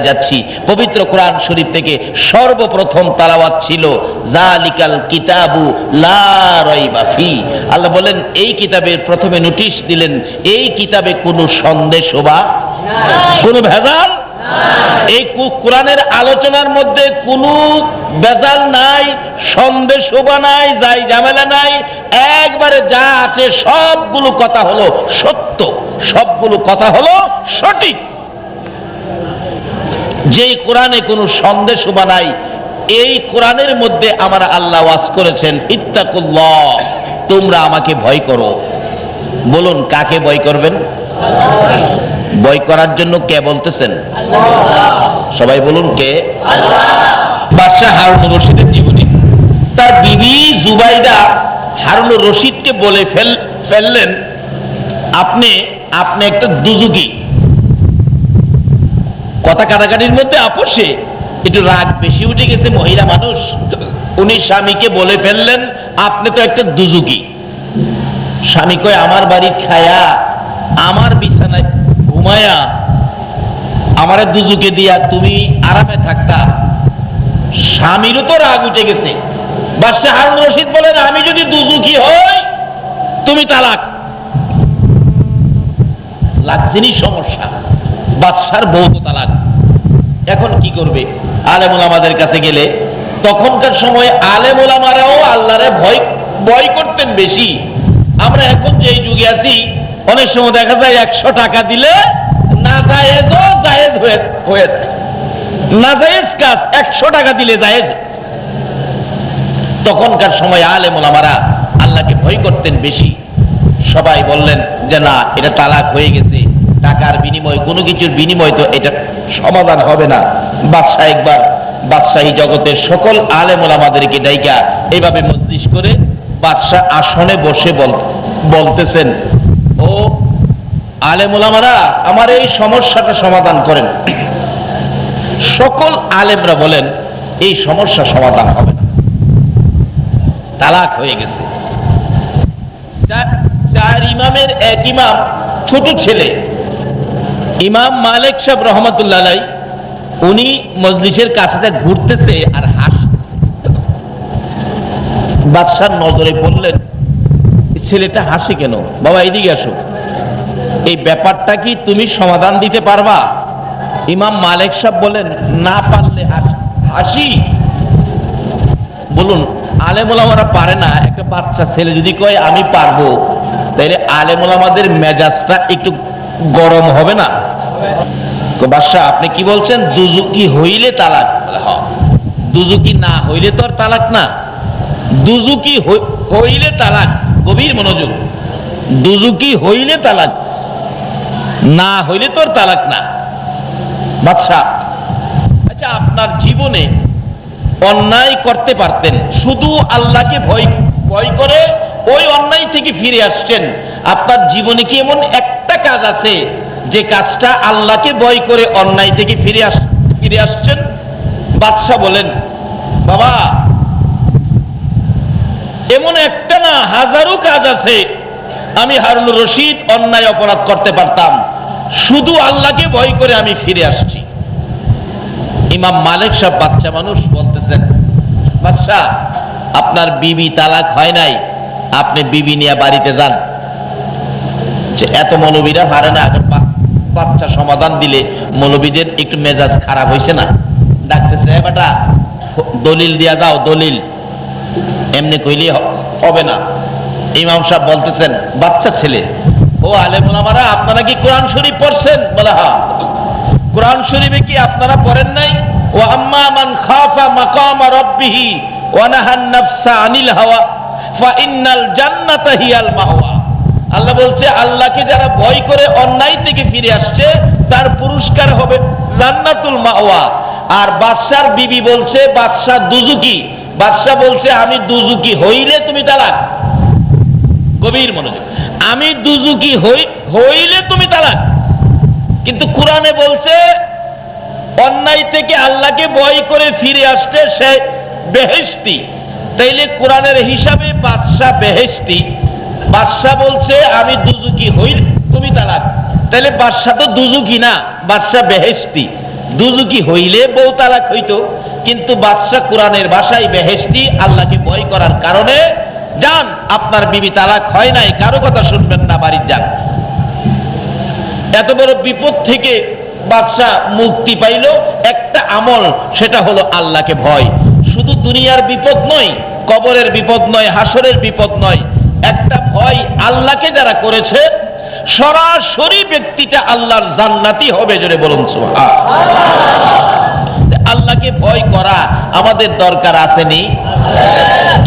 যাচ্ছি। পবিত্র কোরআন শরীফ থেকে সর্বপ্রথম তেলাওয়াত ছিল জালিকাল কিতাবু লা রাইবা ফি। আল্লাহ বলেন এই কিতাবের প্রথমে নোটিশ দিলেন এই কিতাবে কোনো সন্দেহ বা কোনো ভেজাল এই কোরআনের আলোচনার মধ্যে কোনো ভেজাল নাই, সন্দেহ শোভা নাই, যাই ঝামেলা নাই। একবারে যা আছে সবগুলো কথা হলো সত্য, সবগুলো কথা হলো সঠিক। যেই কোরআনে কোনো সন্দেহ শোভা নাই, এই কোরআনের মধ্যে আমার আল্লাহ ওয়াজ করেছেন ইত্তাকুল্লাহ, তোমরা আমাকে ভয় করো। বলুন কাকে ভয় করবেন? ভয় করার জন্য কে বলতেছেন? সবাই বলুন কে? বাদশাহ হারুনুর রশিদের জীবনী তার বিবি জুবাইদা হারুনুর রশিদকে বলে ফেললেন আপনি একটা দুজুকি। কথা কাটাকাটির মধ্যে আপোষে একটু রাগ বেশি উঠে গেছে, মহিলা মানুষ। উনি স্বামীকে বলে ফেললেন আপনি তো একটা দুজুকি। স্বামী কয় আমার বাড়ি খায়া আমার বিছানায় ঘুমায়া আমারে দুজুকে দিয়া তুমি আরামে থাকতা। স্বামীরও তো রাগ উঠে গেছে। বাদশাহ হারুন রশিদ বলেন আমি যদি দুজুকি হই তুমি তালাক। লাগছেনি সমস্যা, বাদশার বউ তো তালাক। এখন কি করবে? আলেম ওলামাদের কাছে গেলে তখনকার সময় আলেম ওলামারাও আল্লাহরে ভয় করতেন বেশি। আমরা এখন যেই যুগে আছি অনেক সময় দেখা যায় 100 টাকা দিলে না জায়েজও জায়েজ হয়ে যায়, না জায়েজ কাজ 100 টাকা দিলে জায়েজ। তখনকার সময় আলেম ওলামারা আল্লাহকে ভয় করতেন বেশি। সবাই বললেন যে না এটা তালাক হয়ে গেছে, টাকার বিনিময় কোনো কিছুর বিনিময় তো এটা সমাধান হবে না। বাদশাহ একবার বাদশাহী জগতের সকল আলেম ওলামাদেরকে ডাইকা এইভাবে মজলিস করে বাদশাহ আসনে বসে বলতেছেন ও আলেম ওলামারা আমার এই সমস্যাটা সমাধান করেন। সকল আলেমরা বলেন এই সমস্যা সমাধান হবে না, তালাক হয়ে গেছে। চার ইমামের এক ইমাম ছোট ছেলে ইমাম মালিক সাহেব রহমাতুল্লাহ আলাইহি, উনি মজলিসের কাছে ঘুরতেছে আর হাসতেছে। বাদশার নজরে পড়লেন ছেলেটা হাসে কেন? বাবা এদিকে আসো, এই ব্যাপারটা কি তুমি সমাধান দিতে পারবা? ইমাম মালিক সাহেব বলেন না পারলে হাসি। বলুন আলেম ওলামারা পারে না, একটা বাচ্চা ছেলে যদি কয় আমি পারবো তাহলে আলেম ওলামাদের মেজাজটা একটু গরম হবে না? বাদশাহ আপনি কি বলছেন? দুজুকি হইলে তালাক? দুজুকি না হইলে তো আর তালাক না, দুজুকি হইলে তালাক। গভীর মনোযোগ, দুজুকি হইলে তালাক, না হইলে তো আর তালাক না। বাদশাহ আচ্ছা আপনার জীবনে অন্যায় করতে পারতেন, শুধু আল্লাহকে ভয় করে ওই অন্যায় থেকে ফিরে আসছেন। আপনার জীবনে কি এমন একটা কাজ আছে যে কাজটা আল্লাহকে ভয় করে অন্যায় থেকে ফিরে আসছেন? বাদশাহ বলেন বাবা এমন একটা না হাজারো কাজ আছে আমি হারুনুর রশিদ অন্যায় অপরাধ করতে পারতাম, শুধু আল্লাহকে ভয় করে আমি ফিরে আসছি। ইমাম মালিক সাহেব বাচ্চা মানুষ বলতেছেন বাদশাহ আপনার বিবি তালাক হয় নাই, আপনি বিবি নিয়ে বাড়িতে যান। যে এত মৌলবীরা পারে না, বাচ্চা সমাধান দিলে মৌলবীদের একটু মেজাজ খারাপ হয়েছে না, ডাকতেছে বেটা দলিল দিয়া যাও, দলিল এমনি কইলে হবে না। ইমাম সাহেব বলতেছেন বাচ্চা ছেলে ও আলেম ওলামারা আপনারা কি কোরআন শরীফ পড়ছেন? বলে হ্যাঁ। কোরআন শরীফে কি আপনারা পড়েন নাই ও আম্মা মান খাফা মাকাম রাব্বিহি ওয়া নাহান নাফসা আনিল হাওয়া ফা ইন্নাল জান্নাতা হিয়াল মাওয়া? আল্লাহ বলছে আল্লাহকে যারা ভয় করে অন্যায় থেকে ফিরে আসছে তার পুরস্কার হবে জান্নাতুল মাওয়া। আর বাদশার বিবি বলছে বাদশা দুজুকি, বাদশা বলছে আমি দুজুকি হইলে তুমি তালাক। গভীর মনোযোগ, আমি দুজুকি হইলে তুমি তালাক। কিন্তু কোরআনে বলছে অন্যায় থেকে আল্লাহকে ভয় করে ফিরে আসতে সে বেহেশতি। তাইলে কোরআনের হিসাবে বাদশা বেহেশতি, বাদশা বলছে আমি দুজুকি হইলে তুমি তালাক। তাহলে বাদশা তো দুজুকি না, বাদশা বেহেশতি। দুজুকি হইলে বউ তালাক হইতো, কিন্তু বাদশা কোরআনের ভাষায় বেহেশতি, আল্লাহকে ভয় করার কারণে যান, আপনার বিবি তালাক হয় নাই, কারো কথা শুনবেন না, বাড়ি যান। এত বড় বিপদ থেকে বাদশা মুক্তি পাইল একটা আমল, সেটা হলো আল্লাহকে ভয়। শুধু দুনিয়ার বিপদ নয়, কবরের বিপদ নয়, হাসরের বিপদ নয়, একটা ভয় আল্লাহকে যারা করেছে সরাসরি ব্যক্তিটা আল্লাহর জান্নাতি হবে। জোরে বলুন সুবহানাল্লাহ। আল্লাহকে ভয় করা আমাদের দরকার আসেনি?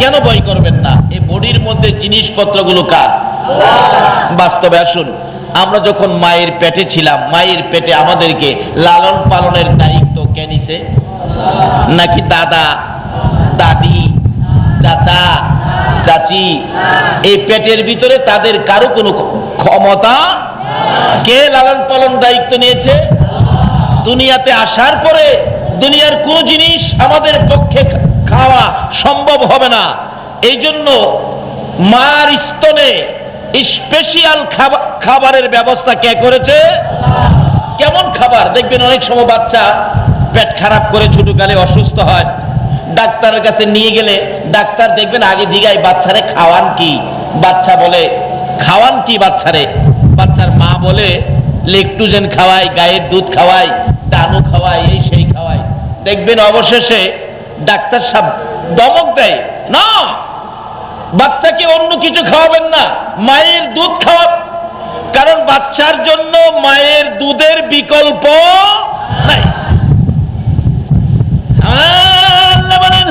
কেন ভয় করবেন না? এই বডির মধ্যে জিনিসপত্রগুলো কার? বাস্তবে আসুন, আমরা যখন মায়ের পেটে ছিলাম, মায়ের পেটে আমাদেরকে লালন পালনের দায়িত্ব কে নিছে? নাকি দাদা, দাদি, চাচা, চাচি? এই পেটের ভিতরে তাদের কারো কোনো ক্ষমতা? কে লালন পালন দায়িত্ব নিয়েছে? দুনিয়াতে আসার পরে দুনিয়ার কোন জিনিস আমাদের পক্ষে খাওয়া সম্ভব হবে না। এই জন্য মার স্তনে স্পেশাল খাবারের ব্যবস্থা কে করেছে? কেমন খাবার? দেখবেন অনেক সময় বাচ্চা পেট খারাপ করে ছোটকালে অসুস্থ হয়, ডাক্তারের কাছে নিয়ে গেলে ডাক্তার দেখবেন আগে জিগায় বাচ্চারে খাওয়ান কি? বাচ্চা বলে খাওয়ান কি বাচ্চারে? বাচ্চার মা বলে লেকটুজেন খাওয়াই, গায়ের দুধ খাওয়াই, ডানু খাওয়াই, এই সেই খাওয়াই। দেখবেন অবশেষে ডাক্তার সাহেব দমক দেয়, না, বাচ্চাকে অন্য কিছু খাওয়াবেন না, মায়ের দুধ খাওয়ান। কারণ বাচ্চার জন্য মায়ের দুধের বিকল্প নাই। আল্লাহ বলেন,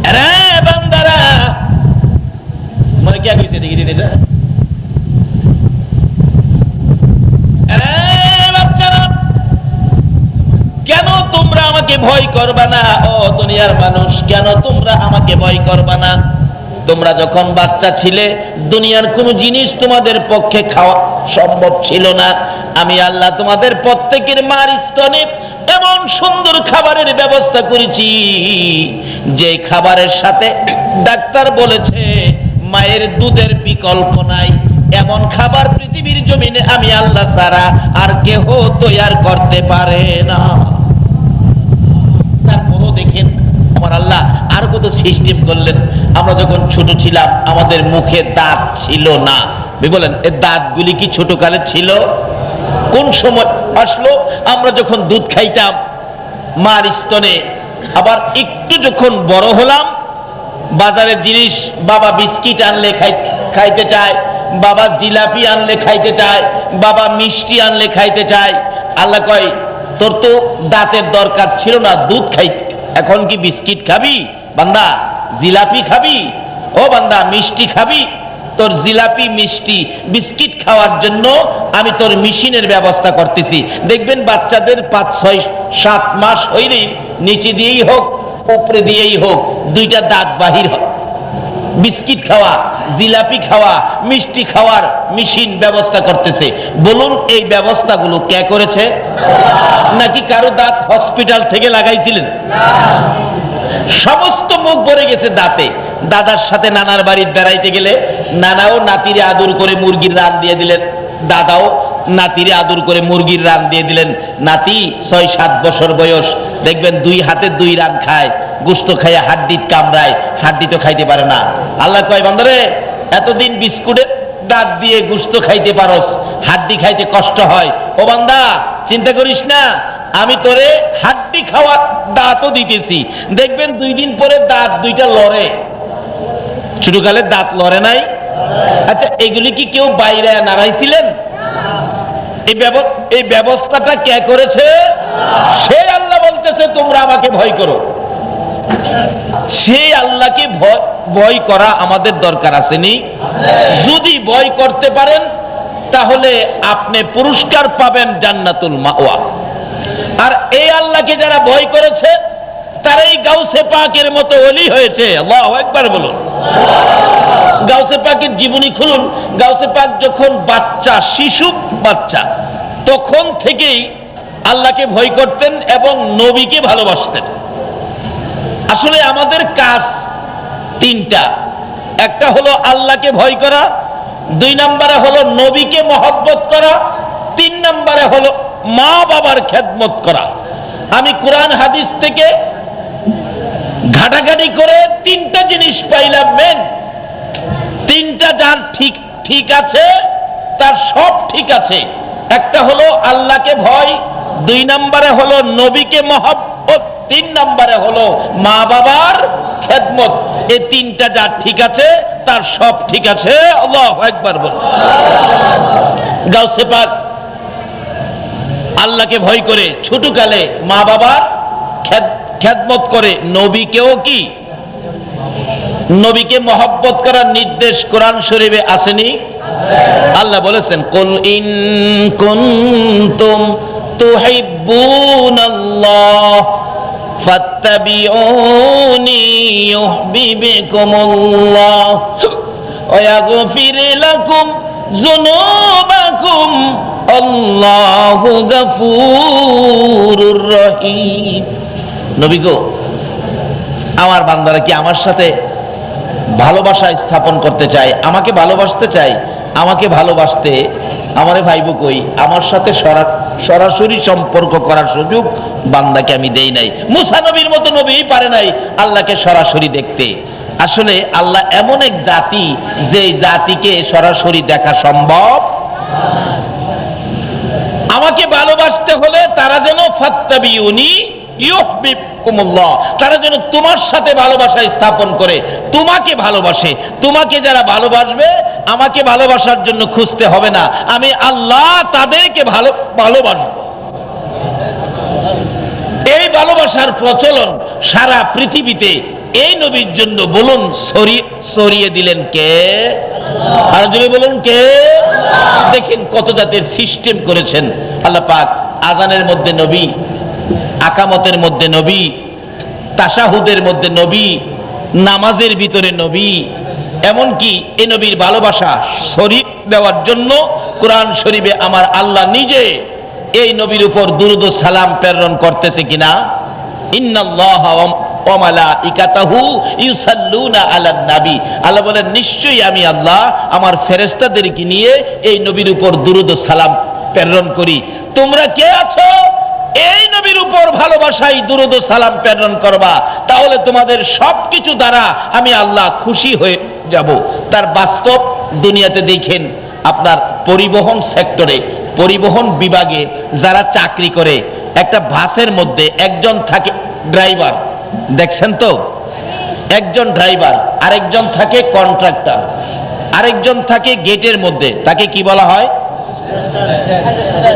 আরে বান্দারা, মানে কি কইছে দেখি দিতে, কেন তোমরা আমাকে ভয় করবা না? ও দুনিয়ার মানুষ, কেন তোমরা আমাকে ভয় করবা না? তোমরা যখন বাচ্চা ছিলে দুনিয়ার কোন জিনিস তোমাদের পক্ষে খাওয়া সম্ভব ছিল না। আমি আল্লাহ তোমাদের প্রত্যেকের মার স্তনে এমন সুন্দর খাবারের ব্যবস্থা করেছি, যে খাবারের সাথে ডাক্তার বলেছে মায়ের দুধের বিকল্প নাই। এমন খাবার পৃথিবীর জমিনে আমি আল্লাহ ছাড়া আর কেহ তৈয়ার করতে পারে না। তারপরও দেখেন আমার আল্লাহ আর কত সিস্টেম করলেন। আমরা যখন ছোট ছিলাম আমাদের মুখে দাঁত ছিল না, বলেন এই দাঁতগুলি কি ছোটকালে ছিল? কোন সময় আসলো? আমরা যখন দুধ খাইতাম মার স্তনে, আবার একটু যখন বড় হলাম, বাজারের জিনিস, বাবা বিস্কিট আনলে খাইতে চায়, বাবা জিলাপি আনলে খাইতে চায়, বাবা মিষ্টি আনলে খাইতে চায়। আল্লাহ কয় তোর তো দাঁতের দরকার ছিল না দুধ খাইতে, এখন কি বিস্কিট খাবি বান্দা? জিলাপি খাবি? ও বান্দা মিষ্টি খাবি? তোর জিলাপি, মিষ্টি, বিস্কিট খাওয়ার জন্য আমি তোর মেশিনের ব্যবস্থা করতেছি। দেখবেন বাচ্চাদের 5, 6, 7 মাস হইলেই নিচে দিয়েই হোক উপরে দিয়েই হোক দুইটা দাঁত বাহির হয়। বিস্কিট খাওয়া, জিলাপি খাওয়া, মিষ্টি খাওয়ার মেশিন ব্যবস্থা করতেছে। বলুন এই ব্যবস্থাগুলো কে করেছে? নাকি কারো দাঁত হসপিটাল থেকে লাগাইছিলেন? সমস্ত মুখ ভরে গেছে দাঁতে। দাদার সাথে নানার বাড়ি বেড়াইতে গেলে নানাও নাতিরে আদর করে মুরগির রান দিয়ে দিলেন, দাদাও নাতিরে আদর করে মুরগির রান দিয়ে দিলেন। নাতি 6-7 বছর বয়স, দেখবেন 2 হাতে 2 রান খায়, গোস্ত খাইয়া হাড্ডি কামড়ায়, হাড্ডি তো খাইতে পারে না। আল্লাহ কয় বান্দারে এতদিন বিস্কুটের দাঁত দিয়ে গোস্ত খাইতে পারস, হাড্ডি খাইতে কষ্ট হয়। ও বান্দা চিন্তা করিস না, আমি তোরে হাড্ডি খাওয়া দাঁতও দিতেছি। দেখবেন 2 দিন পরে দাঁত 2টা লড়ে। ছোটকালে দাঁত লড়ে নাই? আচ্ছা এগুলি কি কেউ বাইরে নাড়াইছিলেন? এই ব্যবস্থাটা কে করেছে? সে আল্লাহ বলতেছে তোমরা আমাকে ভয় করো। সেই আল্লাহকে ভয় করা আমাদের দরকার আসেনি? যদি ভয় করতে পারেন তাহলে আপনি পুরস্কার পাবেন জান্নাতুল মাওয়া। আর এই আল্লাহকে যারা ভয় করেছে তারাই গাউসে পাকের মতো ওলি হয়েছে। আল্লাহু আকবার বলুন। গাউসে পাকের জীবনী খুলুন। গাউসে পাক যখন বাচ্চা, শিশু বাচ্চা, তখন থেকেই আল্লাহকে ভয় করতেন এবং নবীকে ভালোবাসতেন। আসলে আমাদের কাজ 3টা। একটা হলো আল্লাহকে ভয় করা, 2 নম্বরে হলো নবীকে মহব্বত করা, 3 নম্বরে হলো মা বাবার খেদমত করা। আমি কোরআন হাদিস থেকে ঘাটাঘাটি করে তিনটা জিনিস পাইলাম মেন। তিনটা যার ঠিক ঠিক আছে তার সব ঠিক আছে। একটা হলো আল্লাহকে ভয়, দুই নম্বরে হলো নবীকে মহব্বত, তিন নম্বরে হলো মা বাবার খেদমত। এই তিনটা যার ঠিক আছে তার সব ঠিক আছে। আল্লাহু আকবার বল। গাউসে পাক আল্লাহকে ভয় করে ছোটকালে মা বাবার খেদমত করে, নবীকেও কি নবীকে মহব্বত করার নির্দেশ কোরআন শরীফে আসেনি? আল্লাহ বলেছেন কুল ইন কুনতুম তুহিব্বুনাল্লাহ ফাত্তাবিউনি ইউহিব্বুকুমুল্লাহ ওয়া ইয়াগফির লাকুম যুনুবাকুম আল্লাহু গফুরুর রহিম। নবী গো, আমার বান্দারা কি আমার সাথে ভালোবাসা স্থাপন করতে চায়, আমাকে ভালোবাসতে চায়? আমাকে ভালোবাসতে আমারে ভাইব কই, আমার সাথে সরাসরি সম্পর্ক করার সুযোগ বান্দাকে আমি দেই নাই। মুসা নবীর মতো নবী পারে নাই আল্লাহকে সরাসরি দেখতে। আসলে আল্লাহ এমন এক জাতি যে জাতিকে সরাসরি দেখা সম্ভব। আমাকে ভালোবাসতে হলে তারা যেন ফাত্তাবিউনি ইউহিব্বুকুমুল্লাহ, তারা যেন তোমার সাথে ভালোবাসা স্থাপন করে, তোমাকে ভালোবাসে। তোমাকে যারা ভালোবাসবে আমাকে ভালোবাসার জন্য খুঁজতে হবে না, আমি আল্লাহ তাদেরকে ভালোবাসবো। এই ভালোবাসার প্রচলন সারা পৃথিবীতে এই নবীর জন্য বলুন ছড়িয়ে দিলেন কে? আর যদি বলুন কে? দেখেন কত জাতের সিস্টেম করেছেন আল্লাহ পাক। আজানের মধ্যে নবী, আকামতের মধ্যে নবী, তাশাহুদের মধ্যে নবী, নামাজের ভিতরে নবী। এমনকি এই নবীর ভালোবাসা শরীফ দেওয়ার জন্য কোরআন শরীফে আমার আল্লাহ নিজে এই নবীর উপর দুরূদ ও সালাম প্রেরণ করতেছে কিনা? ইন্নাল্লাহা ওয়া মালাইকাতাহু ইউসাল্লুনা আলান নবী। আল্লাহ বলেন নিশ্চয়ই আমি আল্লাহ আমার ফেরেশতাদেরকে নিয়ে এই নবীর উপর দুরূদ ও সালাম প্রেরণ করি। তোমরা কে আছো এই নবীর উপর ভালোবাসাই দুরূদ ও সালাম প্রেরণ করবা, তাহলে তোমাদের সবকিছু দ্বারা আমি আল্লাহ খুশি হয়ে যাব। তার বাস্তব দুনিয়াতে দেখেন, আপনার পরিবহন সেক্টরে, পরিবহন বিভাগে যারা চাকরি করে, একটা বাসের মধ্যে একজন থাকে ড্রাইভার, দেখছেন তো? একজন ড্রাইভার, আরেকজন থাকে কন্ট্রাক্টর, আরেকজন থাকে গেটের মধ্যে, তাকে কি বলা হয়?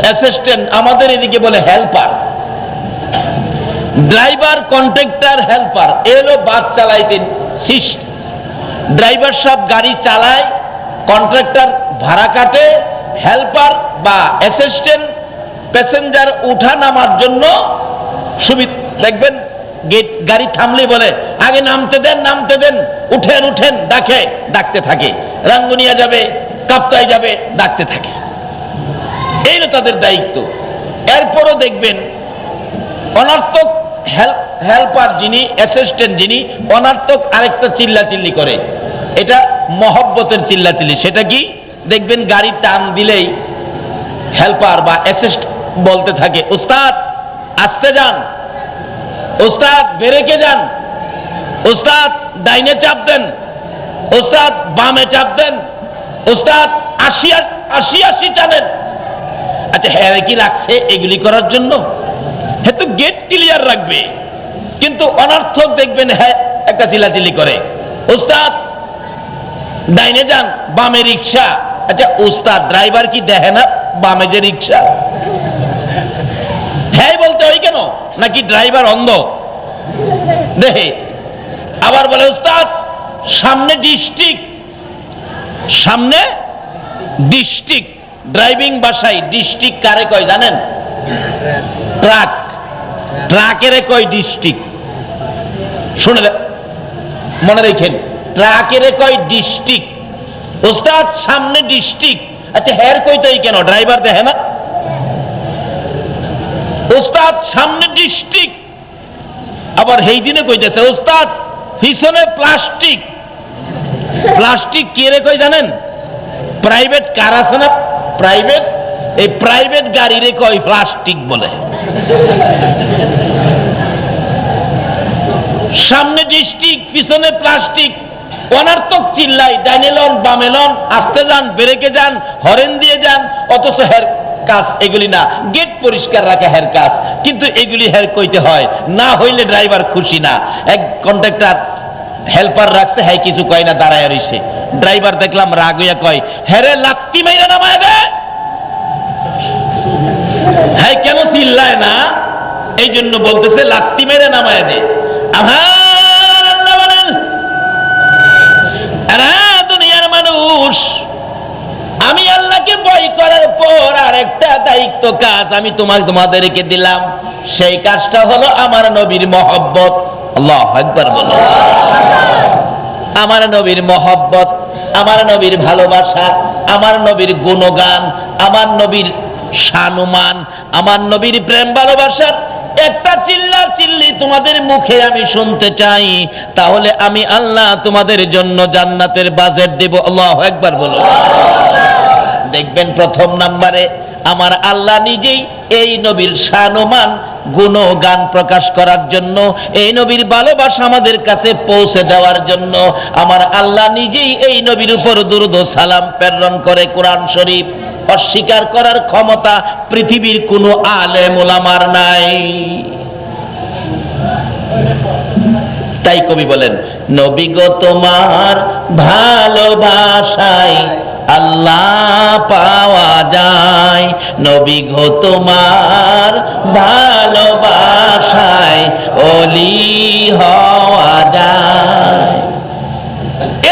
অ্যাসিস্ট্যান্ট। আমাদের এদিকে বলে হেল্পার। ড্রাইভার, কন্ট্রাক্টর, হেল্পার এলো বাস চালাইতে। ড্রাইভার সব গাড়ি চালায়, কন্ট্রাক্টর ভাড়া কাটে, হেল্পার বা অ্যাসিস্ট্যান্ট প্যাসেঞ্জার উঠা নামার জন্য সুবিধা। দেখবেন গেট গাড়ি থামলে বলে আগে নামতে দেন, নামতে দেন, উঠেন উঠেন, ডাকতে থাকে। রাঙ্গুনিয়া যাবে, কাপ্তাই যাবে, ডাকতে থাকে। এই হলো তাদের দায়িত্ব। এরপরও দেখবেন অনার্থক হেল্পার যিনি, অ্যাসিস্ট্যান্ট যিনি, অনার্থক আরেকটা চিল্লাচিল্লি করে, এটা মহব্বতের চিল্লাচিল্লি। সেটা কি? দেখবেন গাড়ি টান দিলেই হেল্পার বা অ্যাসিস্ট বলতে থাকে উস্তাদ আস্তে যান, উস্তাদ ব্রেকে যান, উস্তাদ ডাইনে চাপ দেন, উস্তাদ বামে চাপ দেন, উস্তাদ ৮০ টানেন। আচ্ছা হ্যাঁ কি রাখছে এগুলি করার জন্য? হ্যাঁ তো গেট ক্লিয়ার রাখবে, কিন্তু অনর্থক দেখবেন হ্যাঁ একটা চিল্লাচিল্লি করে উস্তাদ ডাইনে যান, বামে রিক্সা। আচ্ছা উস্তাদ ড্রাইভার কি দেখে না বামে যে রিক্সা? হ্যাঁ বলতে হয় কেন? নাকি ড্রাইভার অন্ধ? দেখে। আবার বলে উস্তাদ সামনে ডিস্ট্রিক্ট, সামনে ডিস্ট্রিক্ট। ড্রাইভিং ভাষায় ডিস্ট্রিক্ট কারে কয় জানেন? ট্রাক। ট্রাকের কয় ডিস্ট্রিক্ট। শুনে মনে রেখেন, ট্রাকের কয় ডিস্ট্রিক্ট। উস্তাদ সামনে ডিস্ট্রিক্ট। আচ্ছা হের কইতেই কেন? ড্রাইভার দেখে না? উস্তাদ সামনে ডিস্ট্রিক্ট। আবার সেই দিনে কইতেছে উস্তাদ পিছনে প্লাস্টিক। প্লাস্টিক কে রে কই জানেন? প্রাইভেট কার আছে না, প্রাইভেট এই প্রাইভেট গাড়িরে কয় প্লাস্টিক বলে। সামনে ডিস্ট্রিক্ট, পিছনে প্লাস্টিক, অনার্থক চিল্লাই, ডাইনে লন বামে লন, আস্তে যান, ব্রেকে যান, হরেন দিয়ে যান, অথচ হের কাজ এগুলি না। গেট পরিষ্কার রাখা হের কাজ, কিন্তু এগুলি হের কইতে হয়, না হইলে ড্রাইভার খুশি না। এক কন্ট্রাক্টর হেল্পার রাখছে, হ্যাঁ কিছু কয় না, দাঁড়ায় রইছে। ড্রাইভার দেখলাম রাগ হইয়া কয়, হেরে লাত্তি মাইরা নামায় দে। হ্যাঁ কেন চিল্লায় না? এই জন্য বলতেছে লাত্তি মেরে নামায় দে। আমার আল্লাহ বলেন, দুনিয়ার মানুষ, আমি আল্লাহকে ভয় করার পর আর একটা দায়িত্ব কাজ আমি তোমাদেরকে দিলাম। সেই কাজটা হলো আমার নবীর মহব্বত। আল্লাহু আকবার বলো। আমার নবীর মহব্বত, আমার নবীর ভালোবাসা, আমার নবীর গুণগান, আমার নবীর শানুমান, আমার নবীর প্রেম ভালোবাসার একটা চিল্লা চিল্লি তোমাদের মুখে আমি শুনতে চাই, তাহলে আমি আল্লাহ তোমাদের জন্য জান্নাতের বাজেট দেব। আল্লাহু আকবার বলো। দেখবেন প্রথম নম্বরে আমার আল্লাহ নিজেই এই নবীর শানুমান গুণগান প্রকাশ করার জন্য, এই নবীর ভালোবাসা আমাদের কাছে পৌঁছে দেওয়ার জন্য আমার আল্লাহ নিজেই এই নবীর উপর দুরূদ ও সালাম প্রেরণ করে। কোরআন শরীফ অস্বীকার করার ক্ষমতা পৃথিবীর কোনো আলেম ওলামার নাই। তাই কবি বলেন, নবী গো তোমার ভালোবাসায় আল্লাহ পাওয়া যায়, নবী গো তোমার ভালোবাসায় ওলি হওয়া যায়।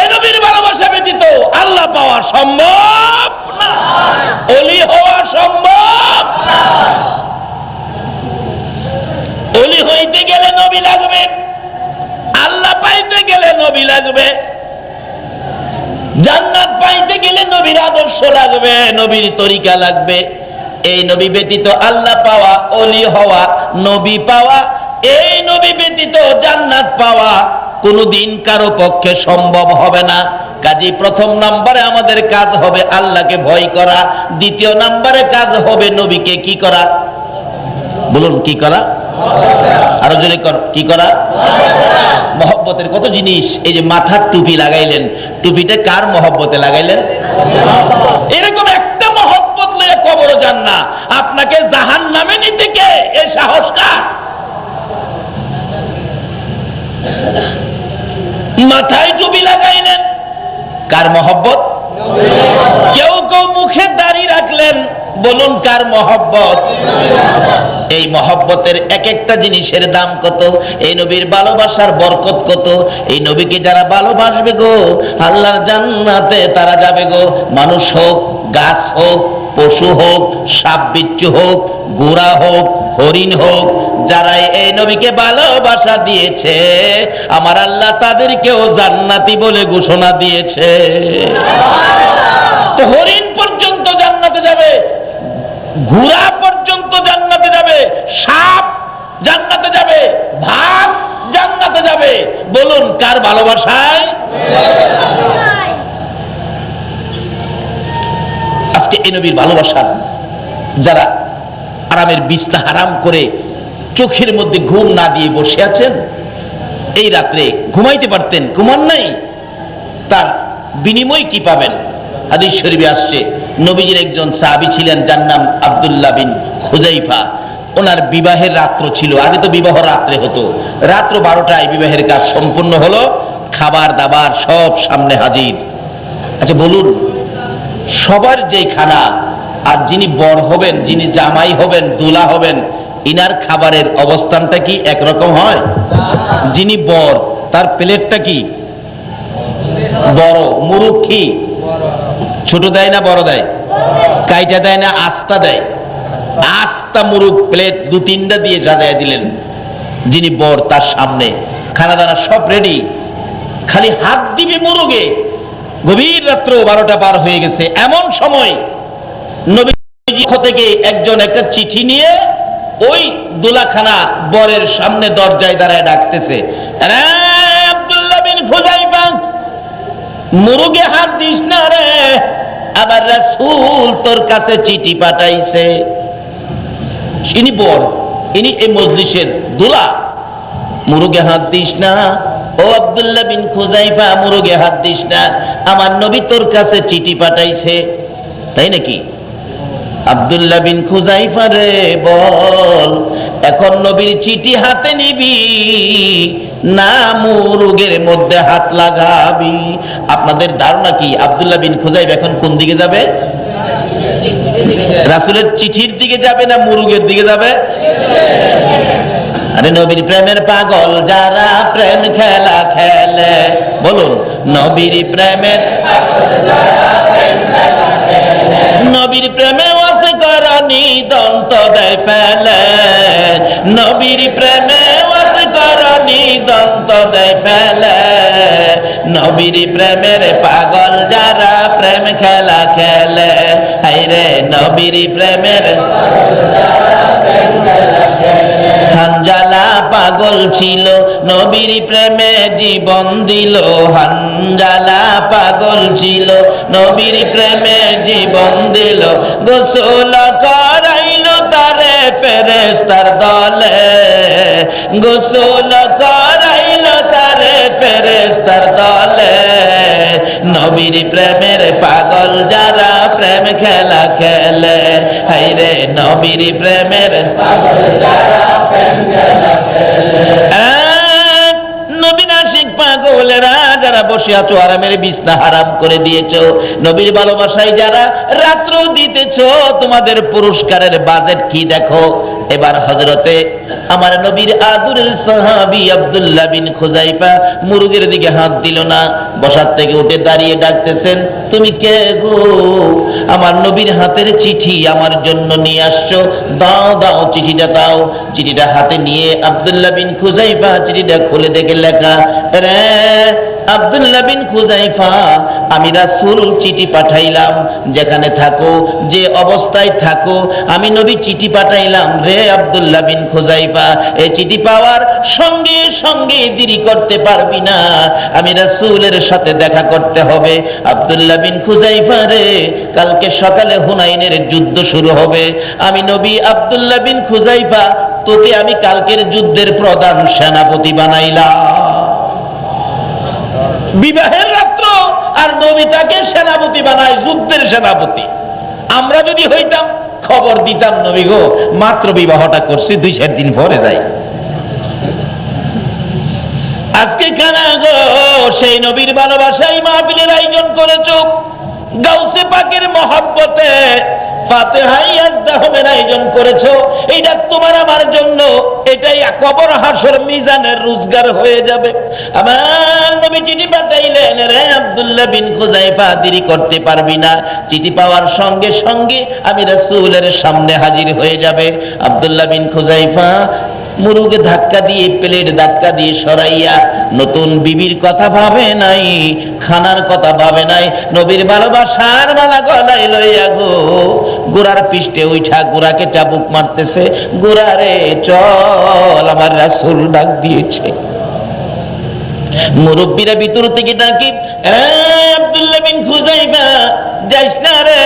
এ নবীর ভালোবাসা ব্যতীত আল্লাহ পাওয়া সম্ভব না, ওলি হওয়া সম্ভব না। ওলি হইতে গেলে নবী লাগবে, আল্লাহ পাইতে গেলে নবী লাগবে, জান্নাত পাইতে গেলে নবীর আদর্শ লাগবে, নবীর তরিকা লাগবে। এই নবী ব্যতীত আল্লাহ পাওয়া, ওলি হওয়া, নবী পাওয়া, এই নবী ব্যতীত জান্নাত পাওয়া কোনদিন কারো পক্ষে সম্ভব হবে না। কাজী প্রথম নম্বরে আমাদের কাজ হবে আল্লাহকে ভয় করা, দ্বিতীয় নম্বরে কাজ হবে নবীকে কি করা? বলুন কি করা? আরো জোরে কি করা? মহব্বতের কত জিনিস। এই যে মাথার টুপি লাগাইলেন, টুপিটা কার মহব্বতে লাগাইলেন? এরকম একটা মহব্বত লয়ে কবর যান না, আপনাকে জাহান্নামে নিতে কে? এই সাহস কার? মাথায় টুপি লাগাইলেন, কার মহব্বত? কেউ কেউ মুখে দাড়ি রাখলেন, বলুন কার মহব্বত? এই মহব্বতের এক একটা জিনিসের দাম কত, এই নবীর ভালোবাসার বরকত কত। এই নবীকে যারা ভালোবাসবে গো, আল্লাহর জান্নাতে তারা যাবে গো। মানুষ হোক, গাছ হোক, পশু হোক, সাপ বিচ্ছু হোক, ঘোড়া হোক, হরিণ হোক, যারা এই নবীকে ভালোবাসা দিয়েছে আমার আল্লাহ তাদেরকেও জান্নাতি বলে ঘোষণা দিয়েছে। তো হরিণ পর্যন্ত জান্নাতে যাবে, ঘোড়া পর্যন্ত জান্নাতে যাবে, সাপ জান্নাতে যাবে, ভাগ জান্নাতে যাবে। বলুন কার ভালোবাসায়? আজকে এই নবীর ভালোবাসা যারা আরামের বিছনা হারাম করে চোখের মধ্যে ঘুম না দিয়ে বসে আছেন, এই রাত্রে ঘুমাইতে পারতেন, ঘুমান নাই, তার বিনিময় কি পাবেন? হাদিস শরীফে আসছে, নবীজির একজন সাহাবী ছিলেন, যার নাম আব্দুল্লাহ বিন হুযাইফা। ওনার বিবাহের রাত্র ছিল, আগে তো বিবাহ রাত্রে হতো, রাত্র 12টায় বিবাহের কাজ সম্পূর্ণ হলো, খাবার দাবার সব সামনে হাজির। আচ্ছা বলুন, সবার যে খানা, আর যিনি বর হবেন, যিনি জামাই হবেন, দোলা হবেন, ইনার খাবারের অবস্থানটা কি একরকম হয়? যিনি বর, তার প্লেটটা কি বড়, মুরুখ কি ছোট দেয় না বড় দেয়? কাইটা দেয় না আস্তা দেয়? আস্তা মুরুখ প্লেট 2-3টা দিয়ে সাজায় দিলেন। যিনি বর তার সামনে খানা দানা সব রেডি, খালি হাত দিবে মুরুগে। গভীর রাত্র 12টা পার হয়ে গেছে, এমন সময় নবীজি থেকে একজন একটা চিঠি নিয়ে ওই দোলাখানা বরের সামনে দরজায় দাঁড়ায় ডাকতেছে, আব্দুল্লাহ বিন হুযাইফা, মুরুগে হাত দিস না রে, আবার রাসূল তোর কাছে চিঠি পাঠাইছে। ইনি বড়, ইনি এই মজলিসের দুলা। মুরুগে হাত দিস না ও আব্দুল্লাহ বিন খুযাইফা, মুরুগে হাত দিস না, আমার নবী তোর কাছে চিঠি পাঠাইছে। তাই নাকি? আব্দুল্লাহ বিন খুযাইফা রে বল, এখন নবীর চিঠি হাতে নিবি না মুরুগের মধ্যে হাত লাগাবি? আপনাদের ধারণা কি আব্দুল্লাহ বিন খুযাইফা এখন কোন দিকে যাবে? রাসূলের চিঠির দিকে যাবে না মুরুগের দিকে যাবে? আরে নবীর প্রেমের পাগল যারা প্রেম খেলা খেলে, বলুন নবীর প্রেমের নবীর প্রেমে ওয়াসে করনি দন্ত দেয় ফেলে, নবীর প্রেমে ওয়াসে করনি দন্ত দেয় ফেলে, নবীর প্রেমের পাগল যারা প্রেম খেলা খেলে, হায়রে নবীর প্রেমের হানজালা পাগল ছিল নবীর প্রেমে জীবন দিল, হানজালা পাগল ছিল নবীর প্রেমে জীবন দিল, গোসল করাইল তারে ফেরেশতার দলে, গোসল করাইল তারে ফেরেশতার দলে, নবীর প্রেমের পাগল যারা প্রেম খেলা খেলে, হায়রে নবীর প্রেমের পাগল যারা প্রেম খেলা খেলে। নবীর আশিক পাগলেরা যারা বসে আছো আরামের বিছনা হারাম করে দিয়েছো, নবীর ভালোবাসায় যারা রাত্র দিতেছো, তোমাদের পুরস্কারের বাজেট কি দেখো। এবার হযরতে আমার নবীর আদরের সাহাবী আব্দুল্লাহ বিন খুযাইফা মুরুগের দিকে হাত দিল না, বসার থেকে উঠে দাঁড়িয়ে ডাকতেছেন, তুমি কে গো? আমার নবীর হাতের চিঠি আমার জন্য নিয়ে আসছো, দাও দাও চিঠিটা দাও। চিঠিটা হাতে নিয়ে আব্দুল্লাহ বিন খুযাইফা চিঠিটা খুলে দেখে লেখা, রে আব্দুল্লাহ বিন খুযাইফা, আমি রাসূল চিঠি পাঠাইলাম, যেখানে থাকো যে অবস্থায় থাকো আমি নবী চিঠি পাঠাইলাম রে আব্দুল্লাহ বিন খুযাইফা, এই চিঠি পাওয়ার সঙ্গে সঙ্গে দেরি করতে পারবি না, আমি রাসূলের সাথে দেখা করতে হবে। আব্দুল্লাহ বিন খুযাইফা রে, কালকে সকালে হুনাইনের যুদ্ধ শুরু হবে, আমি নবী আব্দুল্লাহ বিন খুযাইফা তোকে আমি কালকের যুদ্ধের প্রধান সেনাপতি বানাইলাম। বিবাহের রাত্র আর নবী তাকে সেনাপতি বানায়, যুদ্ধের সেনাপতি। আমরা যদি হইতাম খবর দিতাম, নবী গো মাত্র বিবাহটা করছি, 2-4 দিন পরে যাই। আজকে কেন গো সেই নবীর ভালোবাসায় মাহফিলের আয়োজন করেছো, গাউসে পাকের মহব্বতে ফাতিহাই আজদাহমের আয়োজন করেছো, এইটা তোমার আমার জন্য, এটাই কবর হাসর মিজানের রোজগার হয়ে যাবে। আমার নবী চিঠি পাঠাইলেন, রে আব্দুল্লাহ বিন খুযাইফা দেরি করতে পারবি না, চিঠি পাওয়ার সঙ্গে সঙ্গে আমি রাসূলের সামনে হাজির হয়ে যাবে। আব্দুল্লাহ বিন খুযাইফা মুরুগে ধাক্কা দিয়ে, প্লেট ধাক্কা দিয়ে সরাইয়া, নতুন বিবির কথা ভাবে নাই, খানার কথা ভাবে নাই, নবীর ভালোবাসার মালা গলায় লইয়া গো গোড়ার পৃষ্ঠে উঠা গোড়াকে চাবুক মারতেছে, গোড়ারে চল আমার রাসূল ডাক দিয়েছে। মুরব্বীরা ভিতর থেকে ডাকি, আব্দুল্লাহ বিন খুযাইফা যাইস না রে,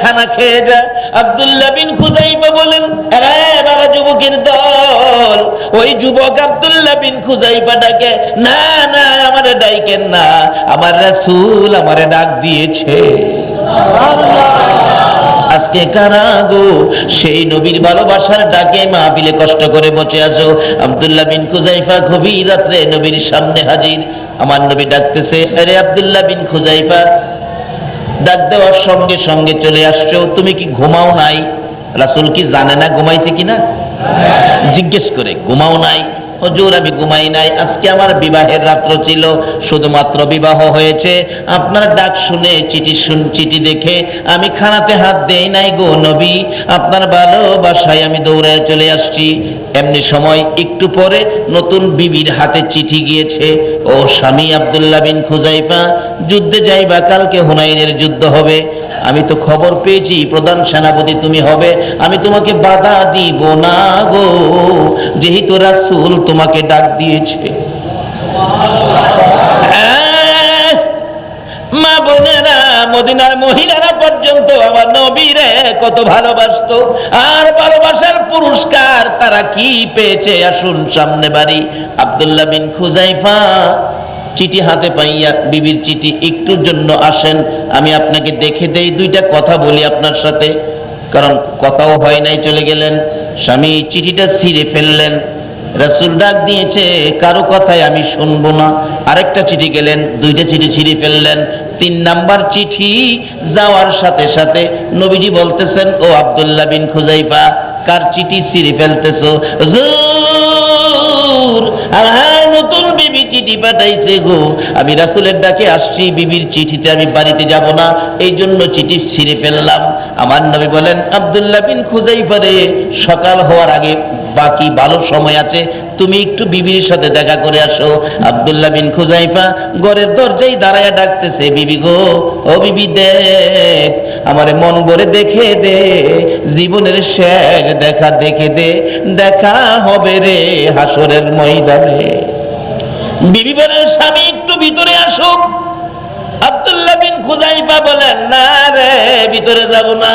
খানা খেয়ে যা। আব্দুল্লাহ বিন খুযাইফা বলেন, আরে বাবা যুবকের দল, ওই যুবক আব্দুল্লাহ বিন খুযাইফা ডাকে, না না আমারে ডাইকেন না, আমার রাসূল আমারে ডাক দিয়েছে। আজকে কারা গো সেই নবীর ভালোবাসার ডাকে মাহফিলে কষ্ট করে বসে আছো? আব্দুল্লাহ বিন খুযাইফা গভীর রাত্রে নবীর সামনে হাজির। আমার নবী ডাকতেছে, আরে আব্দুল্লাহ বিন খুযাইফা। ডাক দেওয়ার সঙ্গে সঙ্গে চলে আসছো, তুমি কি ঘুমাও নাই? রাসূল কি জানে না ঘুমাইছে কিনা? জিজ্ঞেস করে, ঘুমাও নাই? হুজুর আমি ঘুমাই নাই, আজকে আমার বিবাহের রাত্র ছিল, শুধুমাত্র বিবাহ হয়েছে, আপনার ডাক শুনে চিঠি দেখে আমি খানাতে হাত দেই নাই গো নবী, আপনার ভালোবাসায় আমি দৌড়ায় চলে আসছি। এমনি সময় একটু পরে নতুন বিবির হাতে চিঠি গিয়েছে, ও স্বামী আব্দুল্লাহ বিন খুযাইফা, যুদ্ধে যাইবা, কালকে হুনাইনের যুদ্ধ হবে, আমি তো খবর পেয়েছি প্রধান সেনাপতি তুমি হবে, আমি তোমাকে বাধা দিব না গো, যেহেতু রাসূল তোমাকে ডাক দিয়েছে। মা বোনেরা, মদিনার মহিলারা পর্যন্ত আমার নবীরে কত ভালোবাসতো, আর ভালোবাসার পুরস্কার তারা কি পেয়েছে আসুন সামনে বাড়ি। আব্দুল্লাহ বিন খুজাইফা চিঠি হাতে পাইয়া বিবির চিঠি, একটুর জন্য আসেন আমি আপনাকে দেখে দেই, দুইটা কথা বলি আপনার সাথে। কারণ কথাও হয় নাই, চলে গেলেন। স্বামী চিঠিটা ছিঁড়ে ফেললেন। রাসূল ডাক দিয়েছে, কারো কথায় আমি শুনবো না। আরেকটা চিঠি গেলেন, দুইটা চিঠি ছিঁড়ে ফেললেন। 3 নাম্বার চিঠি যাওয়ার সাথে সাথে নবীজি বলতেছেন, ও আব্দুল্লাহ বিন খুজাইফা, কার চিঠি ছিঁড়ে ফেলতেছো? হুজুর, আমার নতুন বিবি চিঠি পাঠাইছে গো, আমি রাসূলের ডাকে আসছি, বিবির চিঠিতে আমি বাড়িতে যাব না, এই জন্য চিঠি ছিঁড়ে ফেললাম। আমার নবী বলেন, আব্দুল্লাহ বিন খুজাইফা রে, সকাল হওয়ার আগে বাকি ভালো সময় আছে, তুমি একটু বিবির সাথে দেখা করে আসো। আব্দুল্লাহ বিন খুজাইফা ঘরের দরজায় দাঁড়ায় ডাকতেছে, বিবি গো, ও বিবি দেখ, আমারে মন ভরে দেখে দে, জীবনের শেষ দেখা দেখে দে, দেখা হবে রে হাসরের ময়দানে। বিবি বলেন, স্বামী একটু ভিতরে আসো। আব্দুল্লাহ বিন খুজাইফা বলেন, না রে, ভিতরে যাব না।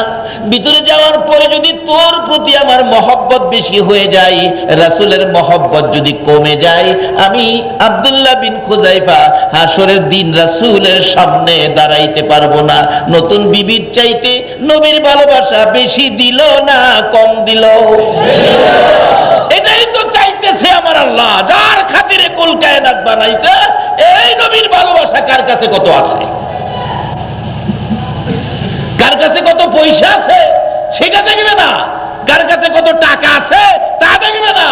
ভিতরে যাওয়ার পরে যদি তোর প্রতি আমার মহব্বত বেশি হয়ে যায়, রাসূলের মহব্বত যদি কমে যায়, আমি আব্দুল্লাহ বিন খুজাইফা হাসরের দিন রাসূলের সামনে দাঁড়াইতে পারবো না। নতুন বিবির চাইতে নবীর ভালোবাসা বেশি দিল না কম দিল? এটাই তো চাইতেছে আমার আল্লাহ, যার খাতিরে কুল কায়নাত বানাইছে। এই নবীর ভালোবাসা কার কাছে কত আছে, কার কাছে কত পয়সা আছে সেটা দেখবে না, কার কাছে কত টাকা আছে তা দেখবে না,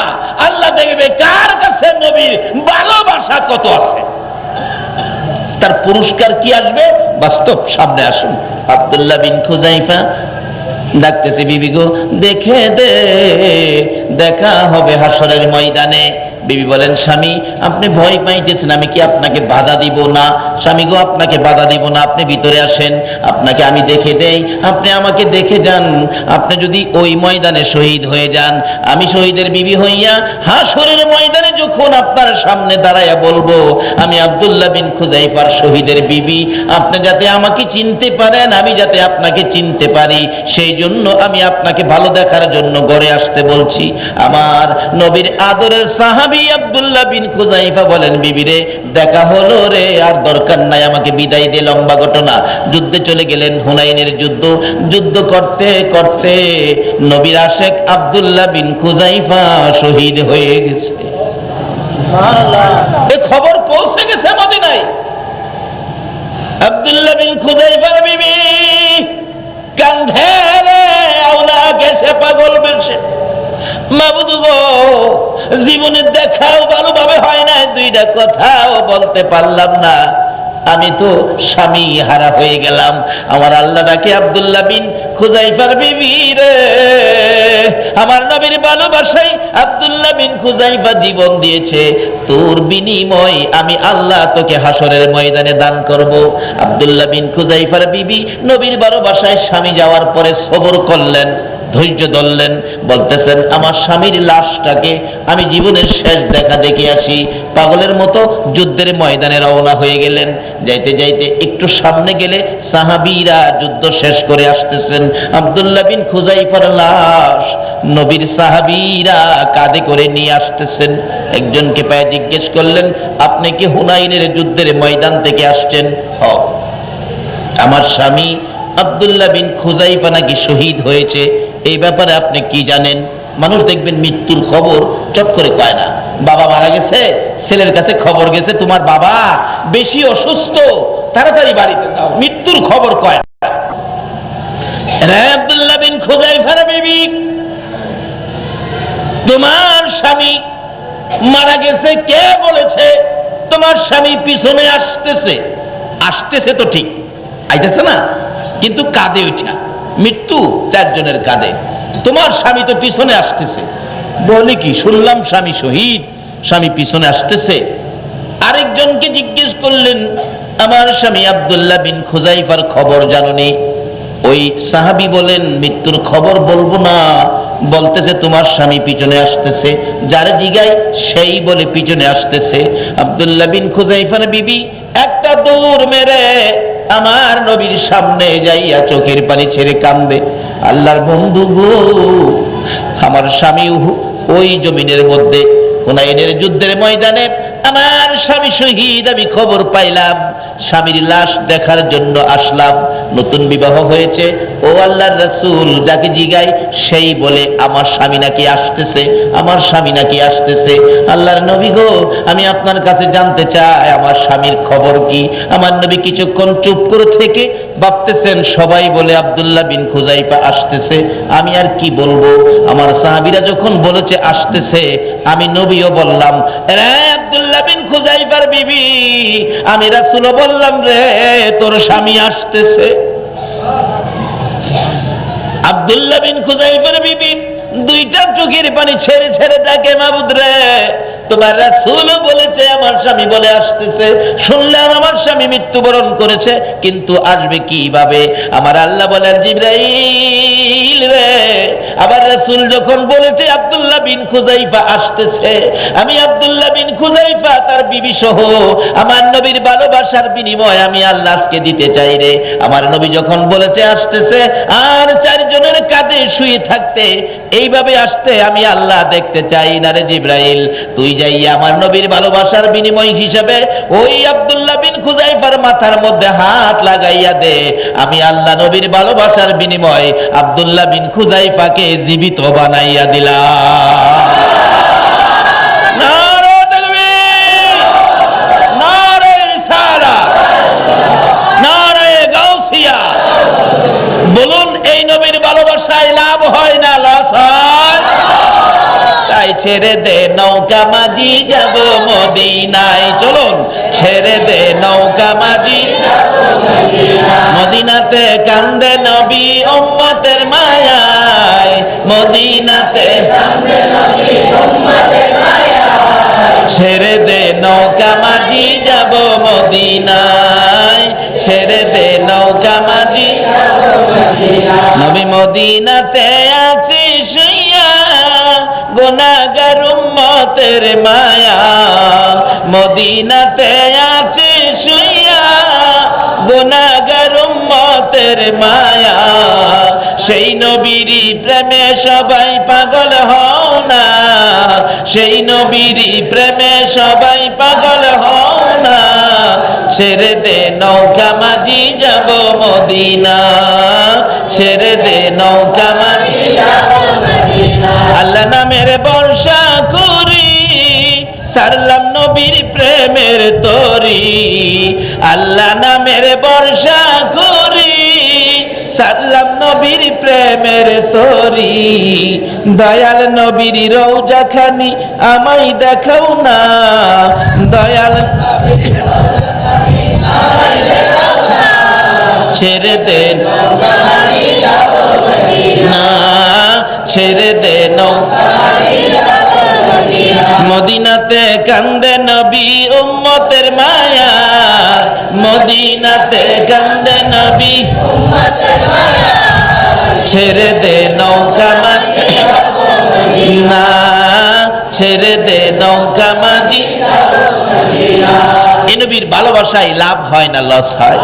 আল্লাহ দেখবে কার কাছে নবীর ভালোবাসা কত আছে। তার পুরস্কার কি আসবে বাস্তব সামনে আসুন। আব্দুল্লাহ বিন খুজাইফা ডাকতেছে, বিবি গো, দেখে দে, দেখা হবে হাসরের ময়দানে। বিবি বলেন, স্বামী আপনি ভয় পাইতেছেন, আমি কি আপনাকে বাধা দিব না? স্বামী গো, আপনাকে বাধা দিব না, আপনি ভিতরে আসেন, আপনাকে আমি দেখে দেই, আপনি আমাকে দেখে যান। আপনি যদি ওই ময়দানে শহীদ হয়ে যান, আমি শহীদের বিবি হইয়া হাসরের ময়দানে যখন আপনার সামনে দাঁড়াইয়া বলবো, আমি আব্দুল্লাহ বিন খুজাইফার শহীদের বিবি, আপনি যাতে আমাকে চিনতে পারেন, আমি যাতে আপনাকে চিনতে পারি, সেই জন্য আমি আপনাকে ভালো দেখার জন্য ঘরে আসতে বলছি। আমার নবীর আদরের সাহাবী আব্দুল্লাহ বিন খুজাইফা বলেন, বিবি রে, দেখা হলো রে, আর দরকার নাই, আমাকে বিদায় দিয়ে। লম্বা ঘটনা, যুদ্ধে চলে গেলেন, হুনাইনের যুদ্ধ। যুদ্ধ করতে করতে নবীর আশেক আব্দুল্লাহ বিন খুজাইফা শহীদ হয়ে গেছে। এই খবর পৌঁছে গেছে মদিনায়। আব্দুল্লাহ বিন খুজাইফার বিবি কান্ধে আওলা গেছে পাগল বেশে। মাবুদ গো, জীবনে দেখাও ভালোভাবে হয় না, দুইটা কথাও বলতে পারলাম না, আমি তো স্বামী হারা হয়ে গেলাম। আমার আল্লাহ ডাকে, আব্দুল্লাহ বিন খুজাইফার বিবি রে, আমার নবীর ভালোবাসায় আব্দুল্লাহ বিন খুজাইফা জীবন দিয়েছে, তোর বিনিময় আমি আল্লাহ তোকে হাসরের ময়দানে দান করব। আব্দুল্লাহ বিন খুজাইফার বিবি নবীর ভালোবাসায় স্বামী যাওয়ার পরে সবর করলেন, ধৈর্য ধরলেন, বলতেছেন, আমার স্বামীর লাশটাকে আমি জীবনের শেষ দেখা দেখে আসি। পাগলের মতো যুদ্ধের ময়দানে রওনা হয়ে গেলেন। যাইতে যাইতে একটু সামনে গেলে সাহাবীরা যুদ্ধ শেষ করে আসতেছেন। আব্দুল্লাহ বিন খুজাইফার লাশ নবীর সাহাবীরা কাঁধে করে নিয়ে আসতেছেন। একজনকে পায়ে জিজ্ঞেস করলেন, আপনি কি হুনাইনের যুদ্ধের ময়দান থেকে আসছেন? আমার স্বামী আব্দুল্লাহ বিন খুজাইফা নাকি শহীদ হয়েছে, এই ব্যাপারে আপনি কি জানেন? মানুষ দেখবেন মৃত্যুর খবর চট করে কয় না। বাবা মারা গেছে, ছেলের কাছে খবর গেছে তোমার বাবা বেশি অসুস্থ, তাড়াতাড়ি বাড়িতে যাও, মৃত্যুর খবর কয় না। আব্দুল্লাহ বিন খুজাইফার বিবি, তোমার স্বামী মারা গেছে, কে বলেছে? তোমার স্বামী পিছনে আসতেছে। আসতেছে তো ঠিক, আইতেছে না, কিন্তু কাঁদে ওইটা, মৃত্যু 4 জনের কাঁদে, তোমার স্বামী তো পিছনে আসতেছে। বলে কি, শুনলাম স্বামী শহীদ, স্বামী পিছনে আসতেছে। আরেকজনকে জিজ্ঞেস করলেন, আমার স্বামী আব্দুল্লাহ বিন খুজাইফার খবর জানোনি? ওই সাহাবী বলেন, মৃত্যুর খবর বলবো না, বলতেছে তোমার স্বামী পিছনে আসতেছে। যার জিগাই সেই বলে পিছনে আসতেছে। আব্দুল্লাহ বিন খুজাইফার বিবি একটা দৌড় মেরে আমার নবীর সামনে যাইয়া চোখের পানি ছেড়ে কান্দে, আল্লাহর বন্ধু গো, আমার স্বামী ওই জমিনের মধ্যে হুনাইনের যুদ্ধের ময়দানে আমার স্বামী শহীদ, আমি খবর পাইলাম, স্বামীর লাশ দেখার জন্য আসলাম। নতুন বিবাহ হয়েছে, ও আল্লাহর রাসূল, যাকে জিগাই সেই বলে আমার স্বামী নাকি আসতেছে, আমার স্বামী নাকি আসতেছে। আল্লাহর নবী গো, আমি আপনার কাছে জানতে চাই আমার স্বামীর খবর কি? আমার নবী কিছুক্ষণ চুপ করে থেকে ভাবতেছেন, সবাই বলে আব্দুল্লাহ বিন খুজাইফা আসতেছে, আমি আর কি বলবো। আমার সাহাবীরা যখন বলেছে আসতেছে, আমি নবীও বললাম, রে আব্দুল্লাহ বিন খুজাইফার বিবি, আমি রাসূলও বললাম, রে তোর স্বামী আসতেছে। আব্দুল্লাহ বিন খুজাইফার বিবি দুইটা চোখের পানি ছেড়ে ছেড়ে ডাকে, মাবুদ রে, তোমার রাসূল বলেছে আমার স্বামী বলে আসতেছে। শুনলাম আমার স্বামী মৃত্যুবরণ করেছে, কিন্তু আসবে কিভাবে? আমার আল্লাহ বলেন, জিবরাইল রে, আবার রাসূল যখন বলেছে আব্দুল্লাহ বিন খুজাইফা আসতেছে, আমি আব্দুল্লাহ বিন খুজাইফা তার বিবি সহ আমার নবীর ভালোবাসার বিনিময় আমি আল্লাহ আজকে দিতে চাই রে। আমার নবী যখন বলেছে আসতেছে, আর চারজনের কাঁধে শুয়ে থাকতে, এইভাবে আসতে আমি আল্লাহ দেখতে চাই না রে জিবরাইল। তুই যাইয়া আমার নবীর ভালোবাসার বিনিময় হিসেবে ওই আব্দুল্লাহ বিন খুজাইফার মাথার মধ্যে হাত লাগাইয়া দে, আমি আল্লাহ নবীর ভালোবাসার বিনিময় আব্দুল্লাহ বিন খুজাইফাকে জীবিত বানাইয়া দিলাম। নারে তাকবীর, নারে রিসালাত, নারে গাউসিয়া। বলুন, এই নবীর ভালোবাসায় লাভ হয় না লস হয়? তাই ছেড়ে দে নৌকা মাঝি, যাব মদিনায়। চলুন, ছেড়ে দে নৌকা মাঝি, মদিনাতে কান্দে নবী উম্মতের মায়ায়, মদিনাতে কান্দে নবী উম্মতের মায়ায়। ছেড়ে দে নৌকা মাঝি, যাব মদিনায়, ছেড়ে দে নৌকা মাঝি, নবী মদিনাতে আছে শুইয়া, গুনাহগার উম্মতের মায়া, মদিনাতে আছে শুইয়া, গুনাহগার উম্মতের মায়া। সেই নবীরই প্রেমে সবাই পাগল হও না, সেই নবীরই প্রেমে সবাই পাগল হও না। ছেড়ে দে নৌকা মাঝি, যাব মদিনা, ছেড়ে দে নৌকা মাঝি, যাব মদিনা। আল্লাহ নামের বর্ষা করি, সারলাম নবীর প্রেমের তরি, আল্লাহ নামের বর্ষা করি, সারলাম নবীর প্রেমের তরি। দয়াল নবীর রওজা খানি আমায় দেখাও না, দয়াল ছেড়ে দে না, ছেড়ে দে নৌকা মদিনাতে কান্দে নবী উম্মতের মায়া, মদিনাতে কান্দে নবী উম্মতের মায়া। ছেড়ে দে নৌকা মাঝি না, ছেড়ে দে নৌকা মাঝি। এই নবীর ভালোবাসায় লাভ হয় না লস হয়?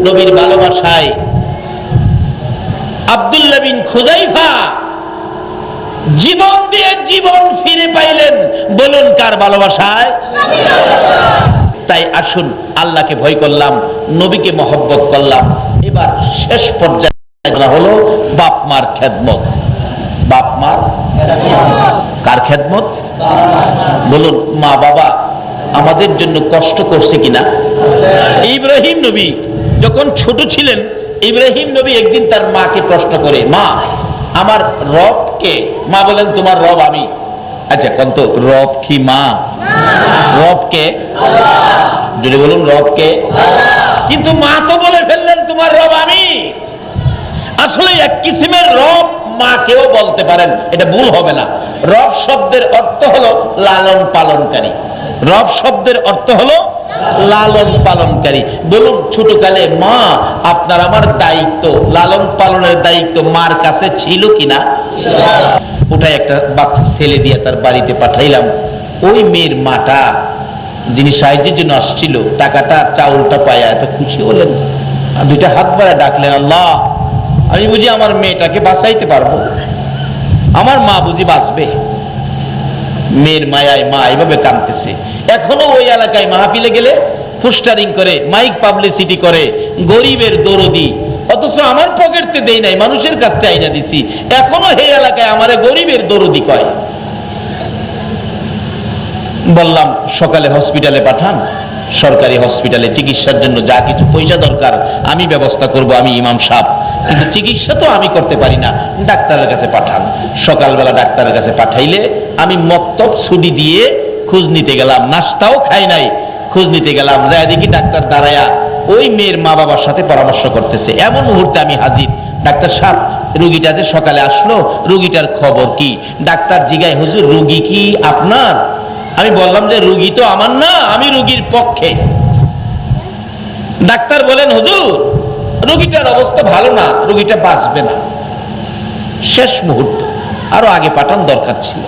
নবীর ভালোবাসায় আব্দুল্লাহ বিন খুজাইফা জীবন দিয়ে জীবন ফিরে পাইলেন। বলুন, কার ভালোবাসায়? তাই আসুন, আল্লাহকে ভয় করলাম, নবীকে মহব্বত করলাম। এবার শেষ পর্যায়ে হলো বাপ মার খেদমত। বাপ মার কার খেদমত? বলুন, মা বাবা আমাদের জন্য কষ্ট করছে কিনা? ইব্রাহিম নবী যখন ছোট ছিলেন, ইব্রাহিম নবী একদিন তার মাকে প্রশ্ন করে, মা আমার রব কে? মা বলেন, তোমার রব আমি। আচ্ছা কন্ত, রব কি মা? রব কে? যদি বলুন রব কে? কিন্তু মা তো বলে ফেললেন তোমার রব আমি। আসলে এক কিসিমের রব মাকেও বলতে পারেন, এটা ভুল হবে না। রব শব্দের অর্থ হলো লালন পালনকারী। রব শব্দের অর্থ হলো লালন পালনকারী। বলুন, ছোটকালে মা আপনার আমার দায়িত্ব, লালন পালনের দায়িত্ব মার কাছে ছিল কিনা? ওটাই একটা বাচ্চা ছেলে দিয়ে তার বাড়িতে পাঠাইলাম। ওই মেয়ের মাটা যিনি সাহায্যের জন্য আসছিল টাকাটা চাউলটা পায়া এত খুশি হলেন, আর দুইটা হাত বাড়ায় ডাকলেন, আল্লাহ আমি বুঝি আমার মেয়েটাকে বাঁচাইতে পারবো, আমার মা বুঝি বাঁচবে। মেয়ের মায়ায় মা এইভাবে কাঁদতেছে। এখনো ওই এলাকায় মাহফিলে গেলে পোস্টারিং করে, মাইক পাবলিসিটি করে, গরিবের দরদি, অথচ আমার পকেটতে দেই নাই, মানুষের কাছ থেকে আইনা দিছি, এখনো এই এলাকায় আমারে গরিবের দরদি কয়। বললাম সকালে হসপিটালে পাঠান, সরকারি হসপিটালে চিকিৎসার জন্য যা কিছু পয়সা দরকার আমি ব্যবস্থা করব, আমি ইমাম সাহেব, কিন্তু চিকিৎসা তো আমি করতে পারি না, ডাক্তারের কাছে পাঠান। সকালবেলা ডাক্তারের কাছে পাঠাইলে আমি মক্তব ছুটি দিয়ে খোঁজ নিতে গেলাম, নাস্তাও খাই নাই, খোঁজ নিতে গেলাম, যাই দেখি ডাক্তার দাঁড়ায়া ওই মেয়ের মা বাবার সাথে পরামর্শ করতেছে। এমন মুহূর্তে আমি হাজির। ডাক্তার সাহেব, রুগীটা যে সকালে আসলো, রুগীটার খবর কি? ডাক্তার জিগায়, হুজুর রুগী কি আপনার? আমি বললাম যে রুগী তো আমার না, আমি রুগীর পক্ষে। ডাক্তার বলেন, হুজুর রুগীটার অবস্থা ভালো না, রুগীটা বাঁচবে না, শেষ মুহূর্ত, আরো আগে পাঠান দরকার ছিল।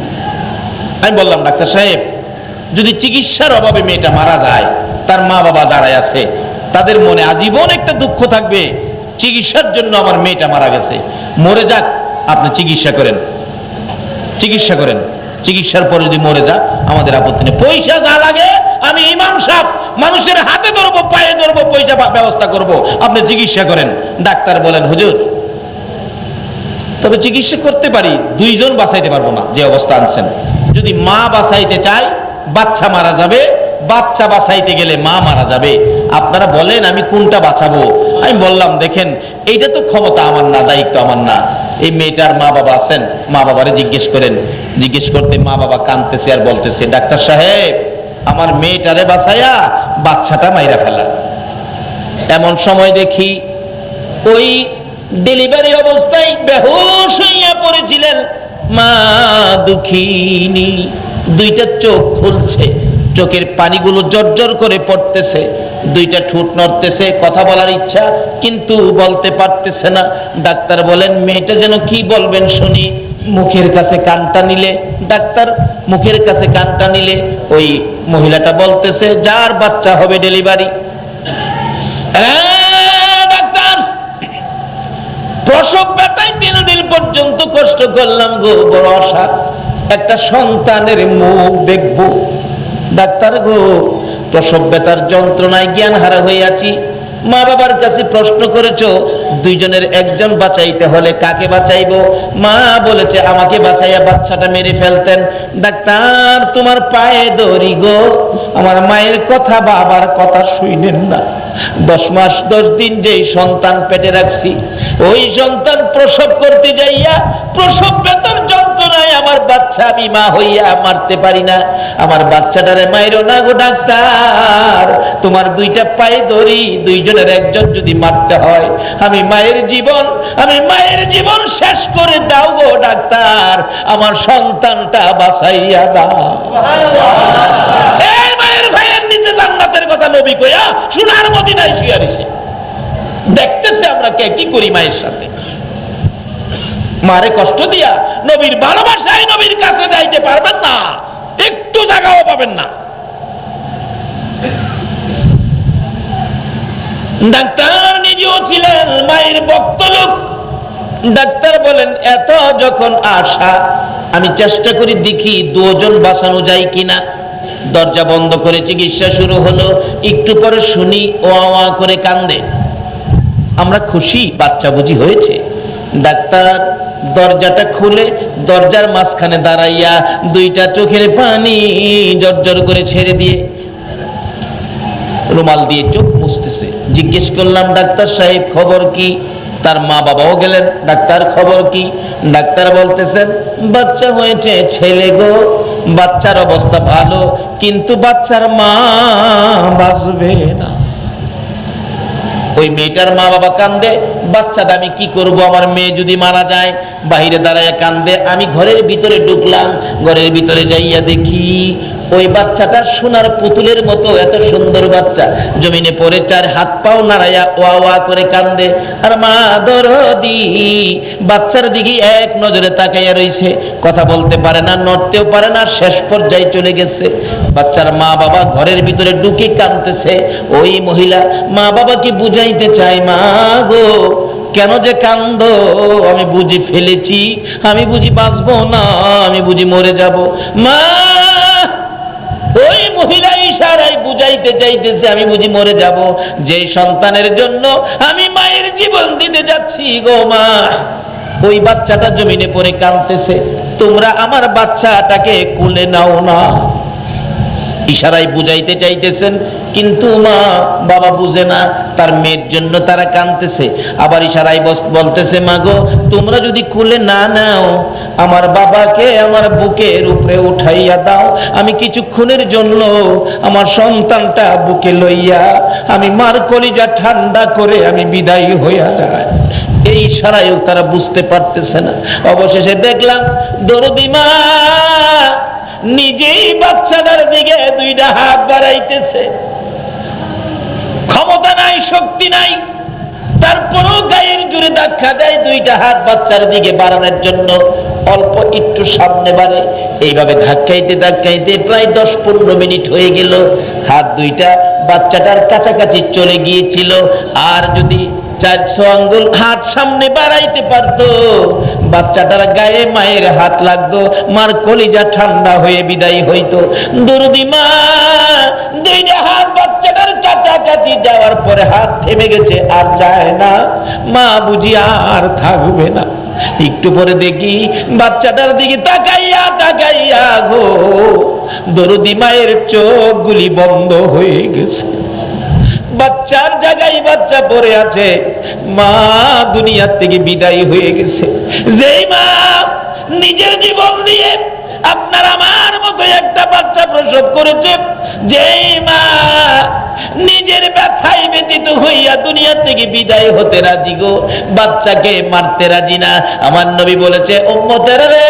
আমি বললাম, ডাক্তার সাহেব যদি চিকিৎসার অভাবে মেয়েটা মারা যায়, তার মা বাবা দাঁড়ায় আছে, তাদের মনে আজীবন একটা দুঃখ থাকবে, চিকিৎসার জন্য আমার মেয়েটা মারা গেছে, মরে যাক, আপনি চিকিৎসা করেন, চিকিৎসা করেন, চিকিৎসার পরে যদি মরে যা আমাদের আপত্তি নেই, পয়সা যা লাগে আমি ইমাম সাহেব মানুষের হাতে ধরবো, পায়ে ধরবো, পয়সা ব্যবস্থা করব, আপনি চিকিৎসা করেন। ডাক্তার বলেন, হুজুর তবে চিকিৎসা করতে পারি, দুইজন বাঁচাইতে পারবো না যে অবস্থা আনছেন। যদি মা বাঁচাইতে চাই বাচ্চা মারা যাবে, বাচ্চা বাঁচাইতে গেলে মা মারা যাবে, আপনারা বলেন আমি কোনটা বাঁচাবো? আমি বললাম, দেখেন এইটা তো ক্ষমতা আমার না, দায়িত্ব আমার না, এই মেয়েটার মা বাবা আছেন, মা বাবারে জিজ্ঞেস করেন। জিজ্ঞেস করতে মা বাবা কাঁদতেছে আর বলতেছে, ডাক্তার সাহেব আমার মেয়েটারে বাঁচাইয়া বাচ্চাটা মাইরা ফেলা। এমন সময় দেখি ওই ডেলিভারি অবস্থায় বেহুশ হইয়া পড়েছিলেন মা দুঃখিনী, দুইটা চোখ খুলছে, চোখের পানিগুলো জর্জর করে পড়তেছে, দুইটা ঠোঁট নড়তেছে, কথা বলার ইচ্ছা কিন্তু বলতে পারতেছে না। ডাক্তার বলেন, মেয়েটা যেন কি বলবেন শুনি। মুখের কাছে কানটা নিলে, ডাক্তার মুখের কাছে কানটা নিলে ওই মহিলাটা বলতেছে যার বাচ্চা হবে ডেলিভারি। ডাক্তার প্রসব ব্যথায় 3 দিন পর্যন্ত কষ্ট করলাম গো, বড় আশা একটা সন্তানের মুখ দেখবো। ডাক্তার গো প্রসব ব্যথার যন্ত্রণায় জ্ঞান হারা হইয়াছি, মা বাবার কাছে প্রশ্ন করেছো, দুইজনের একজন বাঁচাইতে হলে কাকে বাঁচাইবো? মা বলেছে আমাকে বাঁচাইয়া বাচ্চাটা মেরে ফেলতেন। ডাক্তার তোমার পায়ে ধরি গো, আমার মায়ের কথা বাবার কথা শুনেন না। 10 মাস 10 দিন যেই সন্তান পেটে রাখছি, ওই সন্তান প্রসব করতে যাইয়া প্রসব ব্যথার যন্ত্রণায় আমার বাচ্চা আমি মা হইয়া মারতে পারি না। আমার বাচ্চাটারে মাইরো না গো ডাক্তার, তোমার দুইটা পায়ে ধরি, দুইজনের একজন যদি মারতে হয় আমি মায়ের জীবন শেষ করে দাও গো ডাক্তার, আমার সন্তানটা বাঁচাইয়া দাও। এই মায়ের ভাইয়ের নিচে জান্নাতের কথা নবী কইয়া সোনার মদিনায় শুয়ে রইছে, দেখতেছে আমরা কে কি করি মায়ের সাথে। মারে কষ্ট দিয়া নবীর ভালোবাসায় নবীর কাছে যাইতে পারবেন না, একটু জায়গাও পাবেন না। ডাক্তার নিজেও ছিলেন মায়ের ভক্ত লোক। ডাক্তার বলেন, এত যখন আশা আমি চেষ্টা করি দেখি 2 জন বাঁচানো যায় কিনা। দরজা বন্ধ করে চিকিৎসা শুরু হলো। একটু পরে শুনি ও আওয়া করে কান্দে। আমরা খুশি, বাচ্চা বুঝি হয়েছে। ডাক্তার দরজাটা খুলে দরজার মাঝখানে দাঁড়াইয়া দুইটা চোখের পানি জর্জর করে ছেড়ে দিয়ে রুমাল দিয়ে চোখ মুছতেছে। জিজ্ঞেস করলাম, ডাক্তার সাহেব খবর কি? তার মা বাবাও গেলেন, ডাক্তার খবর কি? ডাক্তার বলতেছেন, বাচ্চা হয়েছে ছেলে গো, বাচ্চার অবস্থা ভালো, কিন্তু বাচ্চার মা বাঁচবে না। ওই মেয়েটার মা বাবা কান্দে, বাচ্চাটা আমি কি করব, আমার মেয়ে যদি মারা যায়। বাহিরে দাঁড়ায় কান্দে। আমি ঘরের ভিতরে ঢুকলাম, ঘরের ভিতরে যাইয়া দেখি ওই বাচ্চাটা সোনার পুতুলের মতো, এত সুন্দর বাচ্চা, জমিনে পড়ে চার হাত পাও নাড়াইয়া ওয়া ওয়া করে কান্দে। আর মা দরদি বাচ্চার দিকে এক নজরে তাকাইয়া রইছে, কথা বলতে পারে না, নড়তেও পারে না, শেষ পর্যায়ে চলে গেছে। বাচ্চার মা বাবা ঘরের ভিতরে ঢুকে কাঁদতেছে। ওই মহিলা মা বাবাকে বুঝাইতে চায়, মা গো কেন যে কান্দো, আমি বুঝি ফেলেছি, আমি বুঝি বাঁচবো না, আমি বুঝি মরে যাব। মা, ওই মহিলা ইশারায় বুঝাইতে চাইতেছে আমি বুঝি মরে যাব, যে সন্তানের জন্য আমি মায়ের জীবন দিতে যাচ্ছি গো মা। ওই বাচ্চাটা জমিনে পড়ে কাঁদতেছে, তোমরা আমার বাচ্চাটাকে কোলে নাও না। ইশারায় বুঝাইতে চাইতেছেন, কিন্তু মা বাবা বুঝে না, তার মেয়ের জন্য তারা কাঁদতেছে। আবার ইশারায় বলতেছে, মা গো তোমরা যদি কোলে না নাও, আমার বাবাকে আমার বুকের উপরে উঠাইয়া দাও, আমি কিছুক্ষণের জন্য আমার সন্তানটা বুকে লইয়া আমি মার কলিজা ঠান্ডা করে আমি বিদায় হইয়া যাই। এই ইশারায়ও তারা বুঝতে পারতেছে না। অবশেষে দেখলাম দরদি মা নিজেই বাচ্চাটার দিকে দুইটা হাত বাড়াইতেছে। ক্ষমতা নাই, শক্তি নাই, তারপরও গায়ের জোরে ধাক্কা দেয় দুইটা হাত বাচ্চার দিকে বাড়ানোর জন্য। অল্প একটু সামনে বাড়ে, এইভাবে ধাক্কাইতে ধাক্কাইতে প্রায় 10-15 মিনিট হয়ে গেল। হাত দুইটা বাচ্চাটার কাছাকাছি চলে গিয়েছিল। আর যদি 400 আঙ্গুল হাত সামনে বাড়াইতে পারতো, বাচ্চাটার গায়ে মায়ের হাত লাগতো, মার কলিজা ঠান্ডা হয়ে বিদায় হইতো। দরদি মা দুইটা হাত বাচ্চাটার কাছাকাছি যাওয়ার পরে হাত থেমে গেছে, আর যায় না। মা বুঝি আর থাকবে না। একটু পরে দেখি বাচ্চাটার দিকে তাকাইয়া তাকাইয়া গো দরদি মায়ের চোখগুলি বন্ধ হয়ে গেছে। বাচ্চার জায়গায় বাচ্চা পড়ে আছে, মা দুনিয়ার থেকে বিদায় হয়ে গেছে। যেই মা নিজের জীবন দিয়ে আপনার আমার মতো একটা বাচ্চা প্রসব করেছে, যেই মা নিজের ব্যথায় ব্যতীত হইয়া দুনিয়া থেকে বিদায় হতে রাজি গো, বাচ্চাকে মারতে রাজি না। আমার নবী বলেছে, উম্মতেরা রে,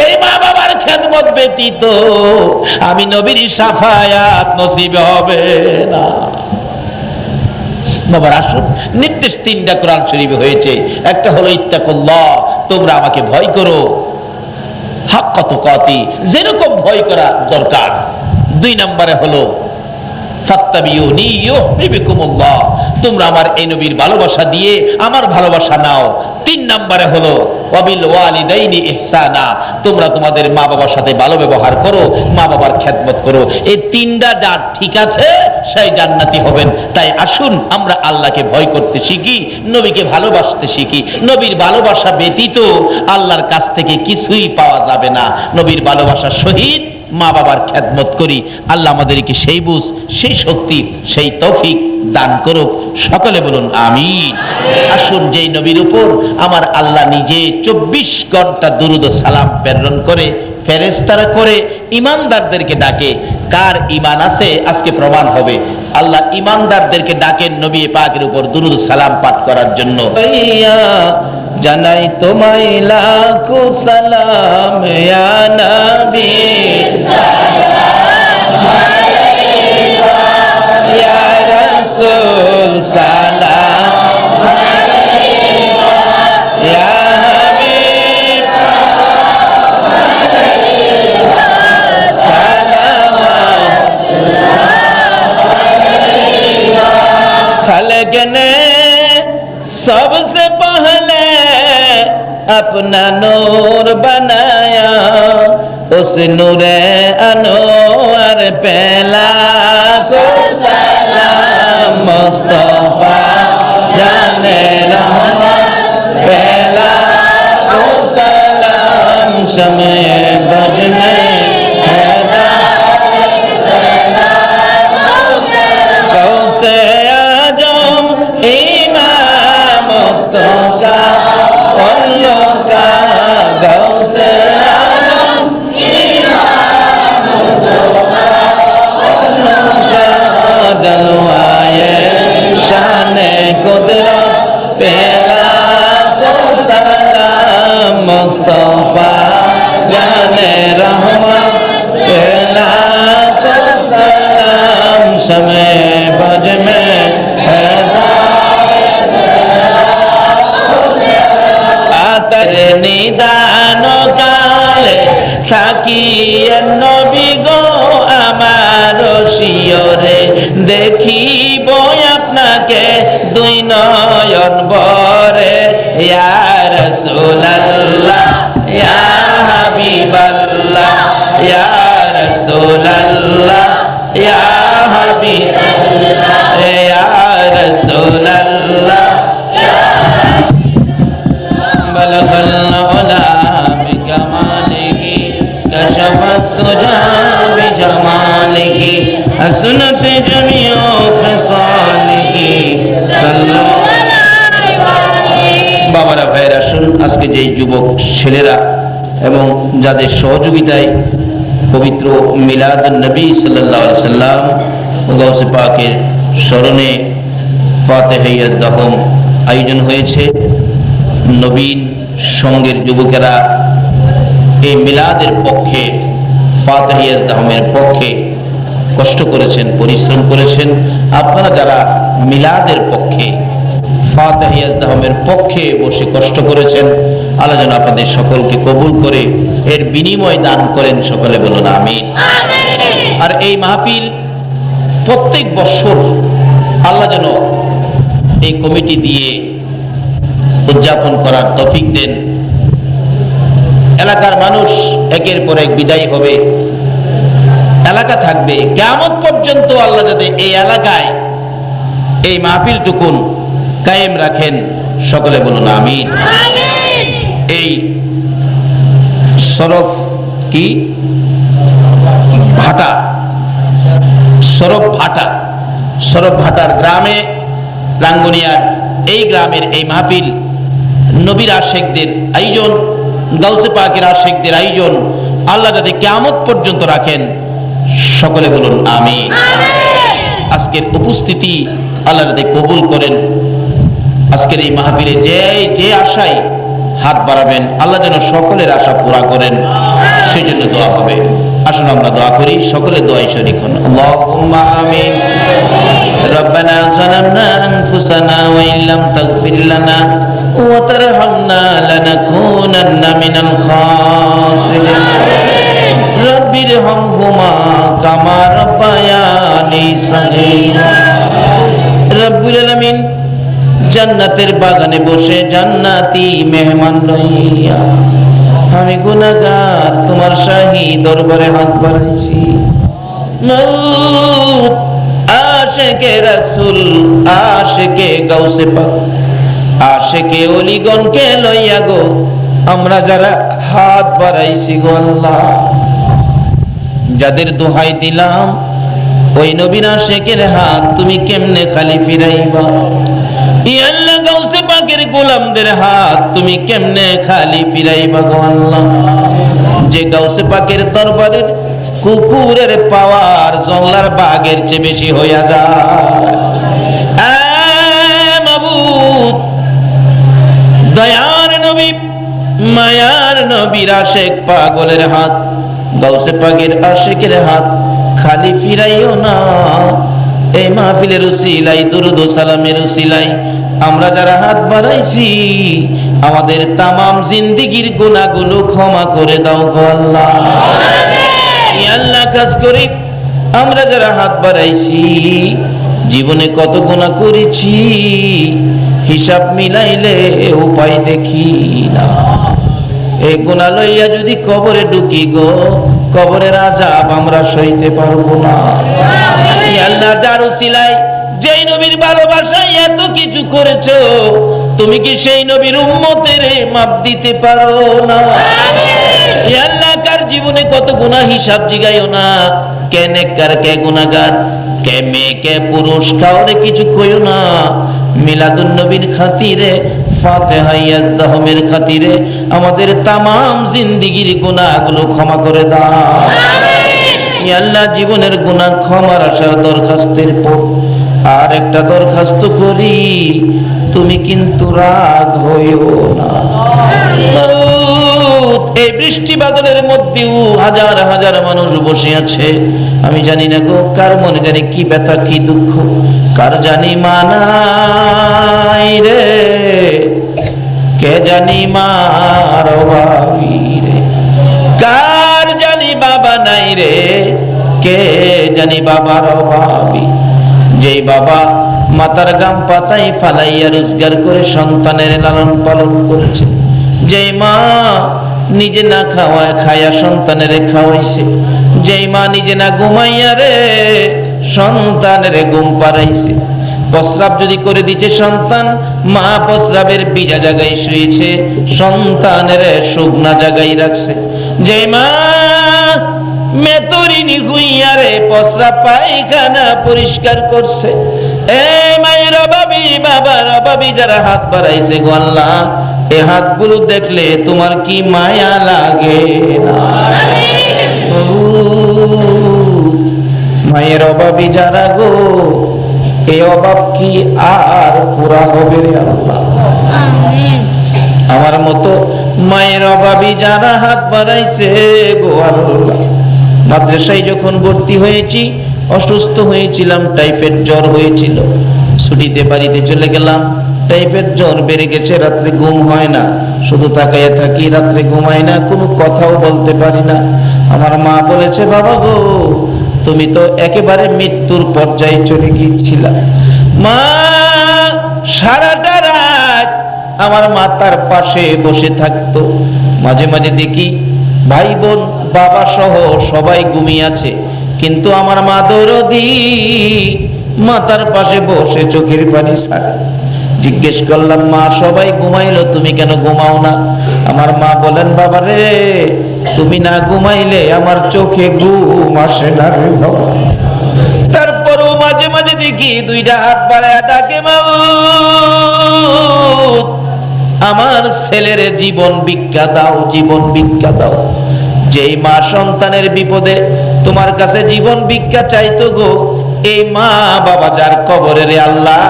এই মা বাবার খেদমত ব্যতীত আমি নবীর শাফায়াত নসিব হবে না। বাবার আসুন, নির্দেশ 3টা কোরআন শরীফে হয়েছে। একটা হলো ইত্তাকুল্লাহ, তোমরা আমাকে ভয় করো, হাক্কা তুকাতি, যেরকম ভয় করা দরকার। 2 নম্বরে হলো ফাত্তাবিউনি ইউহিব্বুকুমুল্লাহ, তোমরা আমার এই নবীর ভালোবাসা দিয়ে আমার ভালোবাসা নাও। 3 নম্বরে হলো ওয়াবিল ওয়ালিদাইনি ইহসানা, তোমরা তোমাদের মা বাবার সাথে ভালো ব্যবহার করো, মা বাবার খেদমত করো। এই 3টা যার ঠিক আছে সেই জান্নাতি হবেন। তাই আসুন আমরা আল্লাহকে ভয় করতে শিখি, নবীকে ভালোবাসতে শিখি। নবীর ভালোবাসা ব্যতীত আল্লাহর কাছ থেকে কিছুই পাওয়া যাবে না। নবীর ভালোবাসার সহিত মা বাবার খেদমত করি। আল্লাহ আমাদেরকে সেই বুঝ, সেই শক্তি, সেই তৌফিক দান করুক। সকলে বলুন আমিন। আসুন, যেই নবীর উপর আমার আল্লাহ নিজে 24 ঘন্টা দুরূদ ও সালাম প্রেরণ করে, ফেরেশতারা করে ঈমানদারদেরকে ডাকে। কার ঈমান আছে আজকে প্রমাণ হবে। আল্লাহ ঈমানদারদেরকে ডাকেন নবী পাকের উপর দুরূদ ও সালাম পাঠ করার জন্য। জানাই তোমায় লাখো সালাম ইয়া নবী, সালাম আলাইকা ইয়া রাসূল, সালাম আলাইকা ইয়া হাবিব, সালাম আলাইকা। খালেক ने सबसे पहले अपना नूर बनाया, उस नूरे अनवर पे लाखो सलाम, मुस्तफा जाने रहमत पे लाखो सलाम, शमे बजने गौसे आजम इमाम तो का गौसे आजम इमाम तो का जलवाए शाने कुदरत पेला तो सलाम, मुस्तफा जाने रहमत তাকিয়ে নবী গো আমার শিয়রে দেখিব আপনাকে দুই নয়ন ভরে ইয়া রাসূলুল্লাহ ইয়া হাবিবাল্লাহ ইয়া রাসূলুল্লাহ ইয়া হাবিবাল্লাহ ইয়া রাসূলুল্লাহ বলগল উলা বিকামালিহি কশফত তুজা বিজামালিহি হাসনাত জামিউ খিসালিহি সাল্লাল্লাহু আলাইহি। বাবারা ভাইরা শুন, আজকে যে যুবক ছেলেরা এবং যাদের সহযোগিতায় পবিত্র মিলাদুন নবী সাল্লাল্লাহু আলাইহি সাল্লাম গাউসে পাকের স্মরণে ফাতিহা ইয়াজদাহুম আয়োজন হয়েছে, নবীন সঙ্গের যুবকেরা এই মিলাদের পক্ষে ফাতিহা ইয়াজদাহুমের পক্ষে কষ্ট করেছেন, পরিশ্রম করেছেন। আপনারা যারা মিলাদের পক্ষে ফাতিহা ইয়াজদাহুমের পক্ষে বসে কষ্ট করেছেন, আল্লাহ যেন আপনাদের সকলকে কবুল করে এর বিনিময় দান করেন। সকলে বলুন আমিন। আর এই মাহফিল প্রত্যেক বছর আল্লাহ যেন এই কমিটি দিয়ে উদযাপন করার তৌফিক দেন। এলাকার মানুষ একের পর এক বিদায় হবে, এলাকা থাকবে কিয়ামত পর্যন্ত। আল্লাহ যাতে এই এলাকায় এই মাহফিলটুকুন কায়েম রাখেন। সকলে বলুন আমিন। এই সরফ কি ভাটা, সরফ ভাটার গ্রামে রাঙ্গুনিয়ার এই গ্রামের এই মাহফিল নবীর আশেকদের আয়োজন, গাউসে পাকের আশেকদের আয়োজন। আল্লাহ যাতে কিয়ামত পর্যন্ত রাখেন। সকলে বলুন আমিন। আজকের উপস্থিতি আল্লাহ যাতে কবুল করেন। আজকের এই মাহফিলে যে আশায় হাত বাড়াবেন আল্লাহ যেন সকলের আশা পুরা করেন, সেই জন্য দোয়া হবে। আসুন আমরা দোয়া করি, সকলে দোয়ায় শরীক হন। আল্লাহুম্মা আমিন। রব্বানা যালামনা আনফুসানা ওয়া ইল্লাম তাগফির লানা ওয়া তারহামনা লানাকুনান্না মিনাল খাসিরিন। রব্বিরহামহুমা কামা রাব্বায়ানি সগীরা। রব্বুল আলামিন জান্নাতের বাগানে বসে জান্নাতি মেহমান লইয়া আমি গুনাহগার তোমার শাহী দরবারে হাত বাড়াইছি। মওত আশিকে রাসূল, আশিকে গাউসে পাক, আশিকে ওলিগণকে লইয়া গো আমরা যারা হাত বাড়াইছি গো আল্লাহ, যাদের দোহাই দিলাম ওই নবীর আশিকের হাত তুমি কেমনে খালি ফিরাইবা? ইয়া আল্লাহ, গাউসে পাকের গোলামদের হাত তুমি কেমনে খালি ফিরাইবা গো আল্লাহ? যে গাউসে পাকের দরবারের কুকুরের পাওয়ার জংলার বাঘের চেয়ে বেশি হইয়া যায়। মাবুদ, দয়ার নবী মায়ার নবীর আশেক পাগলের হাত, গাউসে পাকের আশেকের হাত খালি ফিরাইও না। এই মাহফিলের উসিলাই, দুরুদ ও সালামের উসিলাই আমরা যারা হাত বাড়াইছি আমাদের তামাম জিন্দেগীর গুনাহগুলো ক্ষমা করে দাও গো আল্লাহ। ইয়া আল্লাহ, কাজ করি আমরা যারা হাত বাড়াইছি জীবনে কত গুনাহ করেছি হিসাব মিলাইলে উপায় দেখি না। এই গুনাহ লইয়া যদি কবরে ঢুকি গো, কবরের আযাব আমরা সইতে পারবো না। ইয়া আল্লাহ, যার উসিলায় যেই নবীর ভালোবাসায় এত কিছু করেছো, তুমি কি সেই নবীর উম্মতের মাপ দিতে পারো না? ইয়া আল্লাহ, কার জীবনে কত গুনাহ হিসাব জিগাইও না। কে নেককার, কে গুনাহগার, কে মেয়ে, কে পুরুষ, কাউরে কিছু কইও না। মিলাদুন নবীর খাতিরে, ফাতিহা ইয়াজদাহুমের খাতিরে আমাদের তামাম জিন্দেগীর গুনাহগুলো ক্ষমা করে দাও। ইয়া আল্লাহ, জীবনের গুনাহ ক্ষমার আশার দরখাস্তের পর আর একটা দরখাস্ত করি, তুমি কিন্তু রাগ হইও না। এই বৃষ্টি বাদলের মধ্যেও হাজার হাজার মানুষ বসে আছে। আমি জানি না গো কার মনে জানি কি ব্যথা, কি দুঃখ, কার জানি মানাই রে, কে জানি মার অভাবী রে, কার জানি বাবা নাই রে, কে জানি বাবার অভাবী। যেই বাবা মাথার গাম পাতাই ফালাইয়া রোজগার করে সন্তানের লালন পালন করেছে, যেই মা নিজে না খাওয়ায় খায়া সন্তানের খাওয়াইছে, যেই মা নিজে না ঘুমাইয়া রে সন্তানের ঘুম পাড়াইছে, প্রস্রাব যদি করে দিচ্ছে সন্তান, মা প্রস্রাবের ভিজা জায়গায় শুয়েছে, সন্তানের শুকনা জায়গায় রাখছে, যেই মা মেতরিনি হইয়া রে প্রস্রাব পায়খানা পরিষ্কার করছে। এই মায়ের অভাবী বাবার অভাবী যারা হাত বাড়াইছে গো আল্লাহ, এই হাতগুলো দেখলে তোমার কি মায়া লাগে না? মায়ের অভাবী যারা গো, এই অভাব কি আর পুরা হবে রে আল্লাহ? আমার মতো মায়ের অভাবী যারা হাত বাড়াইছে গো আল্লাহ। মাদ্রাসায় যখন ভর্তি হয়েছি, অসুস্থ হয়েছিলাম, টাইফয়েড জ্বর হয়েছিল, ছুটিতে বাড়িতে চলে গেলাম, টাইফয়েড জ্বর বেড়ে গেছে, রাত্রে ঘুম হয় না, শুধু তাকাইয়া থাকি, রাত্রে ঘুমাই না, কোনো কথাও বলতে পারি না। আমার মা বলেছে, বাবা গো তুমি তো একেবারে মৃত্যুর পর্যায়ে চলে গিয়েছিলা। মা সারাটা রাত আমার মাতার পাশে বসে থাকতো, মাঝে মাঝে দেখি ভাই বোন বাবা সহ সবাই ঘুমিয়ে আছে, কিন্তু আমার মা দরদি মাতার পাশে বসে চোখের পানি ছাড়ে। জিজ্ঞেস করলাম, মা সবাই ঘুমাইলো, তুমি কেন ঘুমাও না? আমার মা বলেন, বাবা রে তুমি না ঘুমাইলে আমার চোখে ঘুম আসে না রে বাবা। তারপরও মাঝে মাঝে দেখি দুইটা হাত বাড়ায় ডাকে, মাবুদ আমার ছেলের জীবন ভিক্ষা দাও, জীবন ভিক্ষা দাও। যেই মা সন্তানের বিপদে তোমার কাছে জীবন ভিক্ষা চাইতো গো, এই মা বাবা যার কবরে রে আল্লাহ,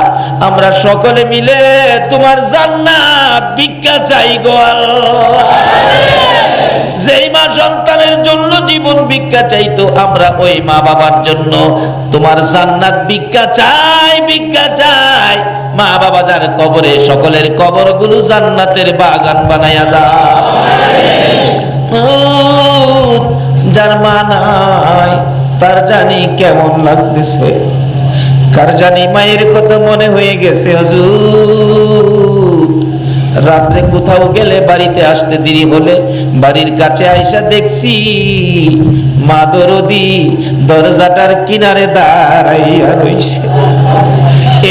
আমরা সকলে মিলে তোমার জান্নাত ভিক্ষা চাই গো আল্লাহ। যেই মা সন্তানের জন্য জীবন ভিক্ষা চাইতো, আমরা ওই মা বাবার জন্য তোমার জান্নাত ভিক্ষা চাই, ভিক্ষা চাই। মা বাবা যার কবরে, সকলের কবরগুলো জান্নাতের বাগান বানায়া দাও। যার মা নাই তার জানি কেমন লাগতেছে, কার জানি মায়ের কথা মনে হয়ে গেছে। হুজুর রাত্রে কোথাও গেলে, বাড়িতে আসতে দেরি হলে, বাড়ির কাছে আইসা দেখছি মা দরদি দরজাটার কিনারে দাঁড়াইয়া রইছে।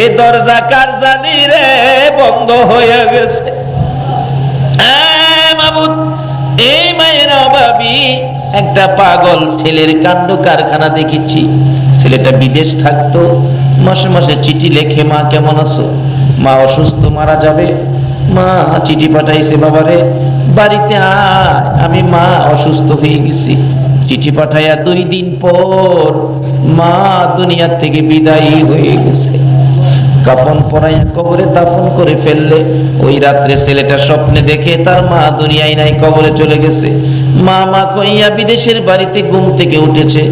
এ দরজা কার জানি রে বন্ধ হয়ে গেছে। মাবুদ এই মায়ের অভাবী একটা পাগল ছেলের কাণ্ড কারখানা দেখেছি। ছেলেটা বিদেশ থাকতো, মাসে মাসে চিঠি লেখে, মা কেমন আছো, মা অসুস্থ, মারা যাবে, মা চিঠি পাঠাইছে, বাবারে বাড়িতে আয়, আমি মা অসুস্থ হয়ে গেছি। চিঠি পাঠাইয়া 2 দিন পর মা দুনিয়া থেকে বিদায়ী হয়ে গেছে। কাফন পরাইয়া কবরে দাফন করে ফেললে। ওই রাত্রে ছেলেটা স্বপ্নে দেখে তার মা দুনিয়ায় নাই, কবরে চলে গেছে। মা মা কইয়া বিদেশের বাড়িতে ঘুম থেকে উঠেছে।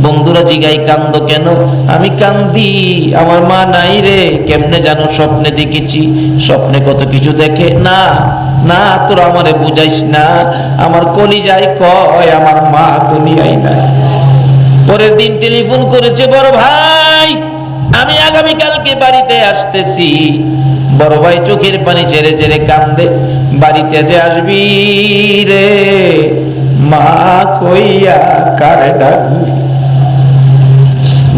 বন্ধুরা জিগাই, কান্দ কেন? আমি কান্দি আমার মা নাই রে। কেমনে জানো? স্বপ্নে দেখেছি। স্বপ্নে কত কিছু দেখে। না না, তোরা আমারে বুঝাইস না, আমার কলিজায় কয় আমার মা দুনিয়ায় নাই। পরের দিন টেলিফোন করেছে, বড় ভাই আমি আগামীকালকে বাড়িতে আসতেছি। বড় ভাই চোখের পানি ছেড়ে ছেড়ে কান্দে, বাড়িতে যে আসবি রে মা কইয়া কারে ডাকবি।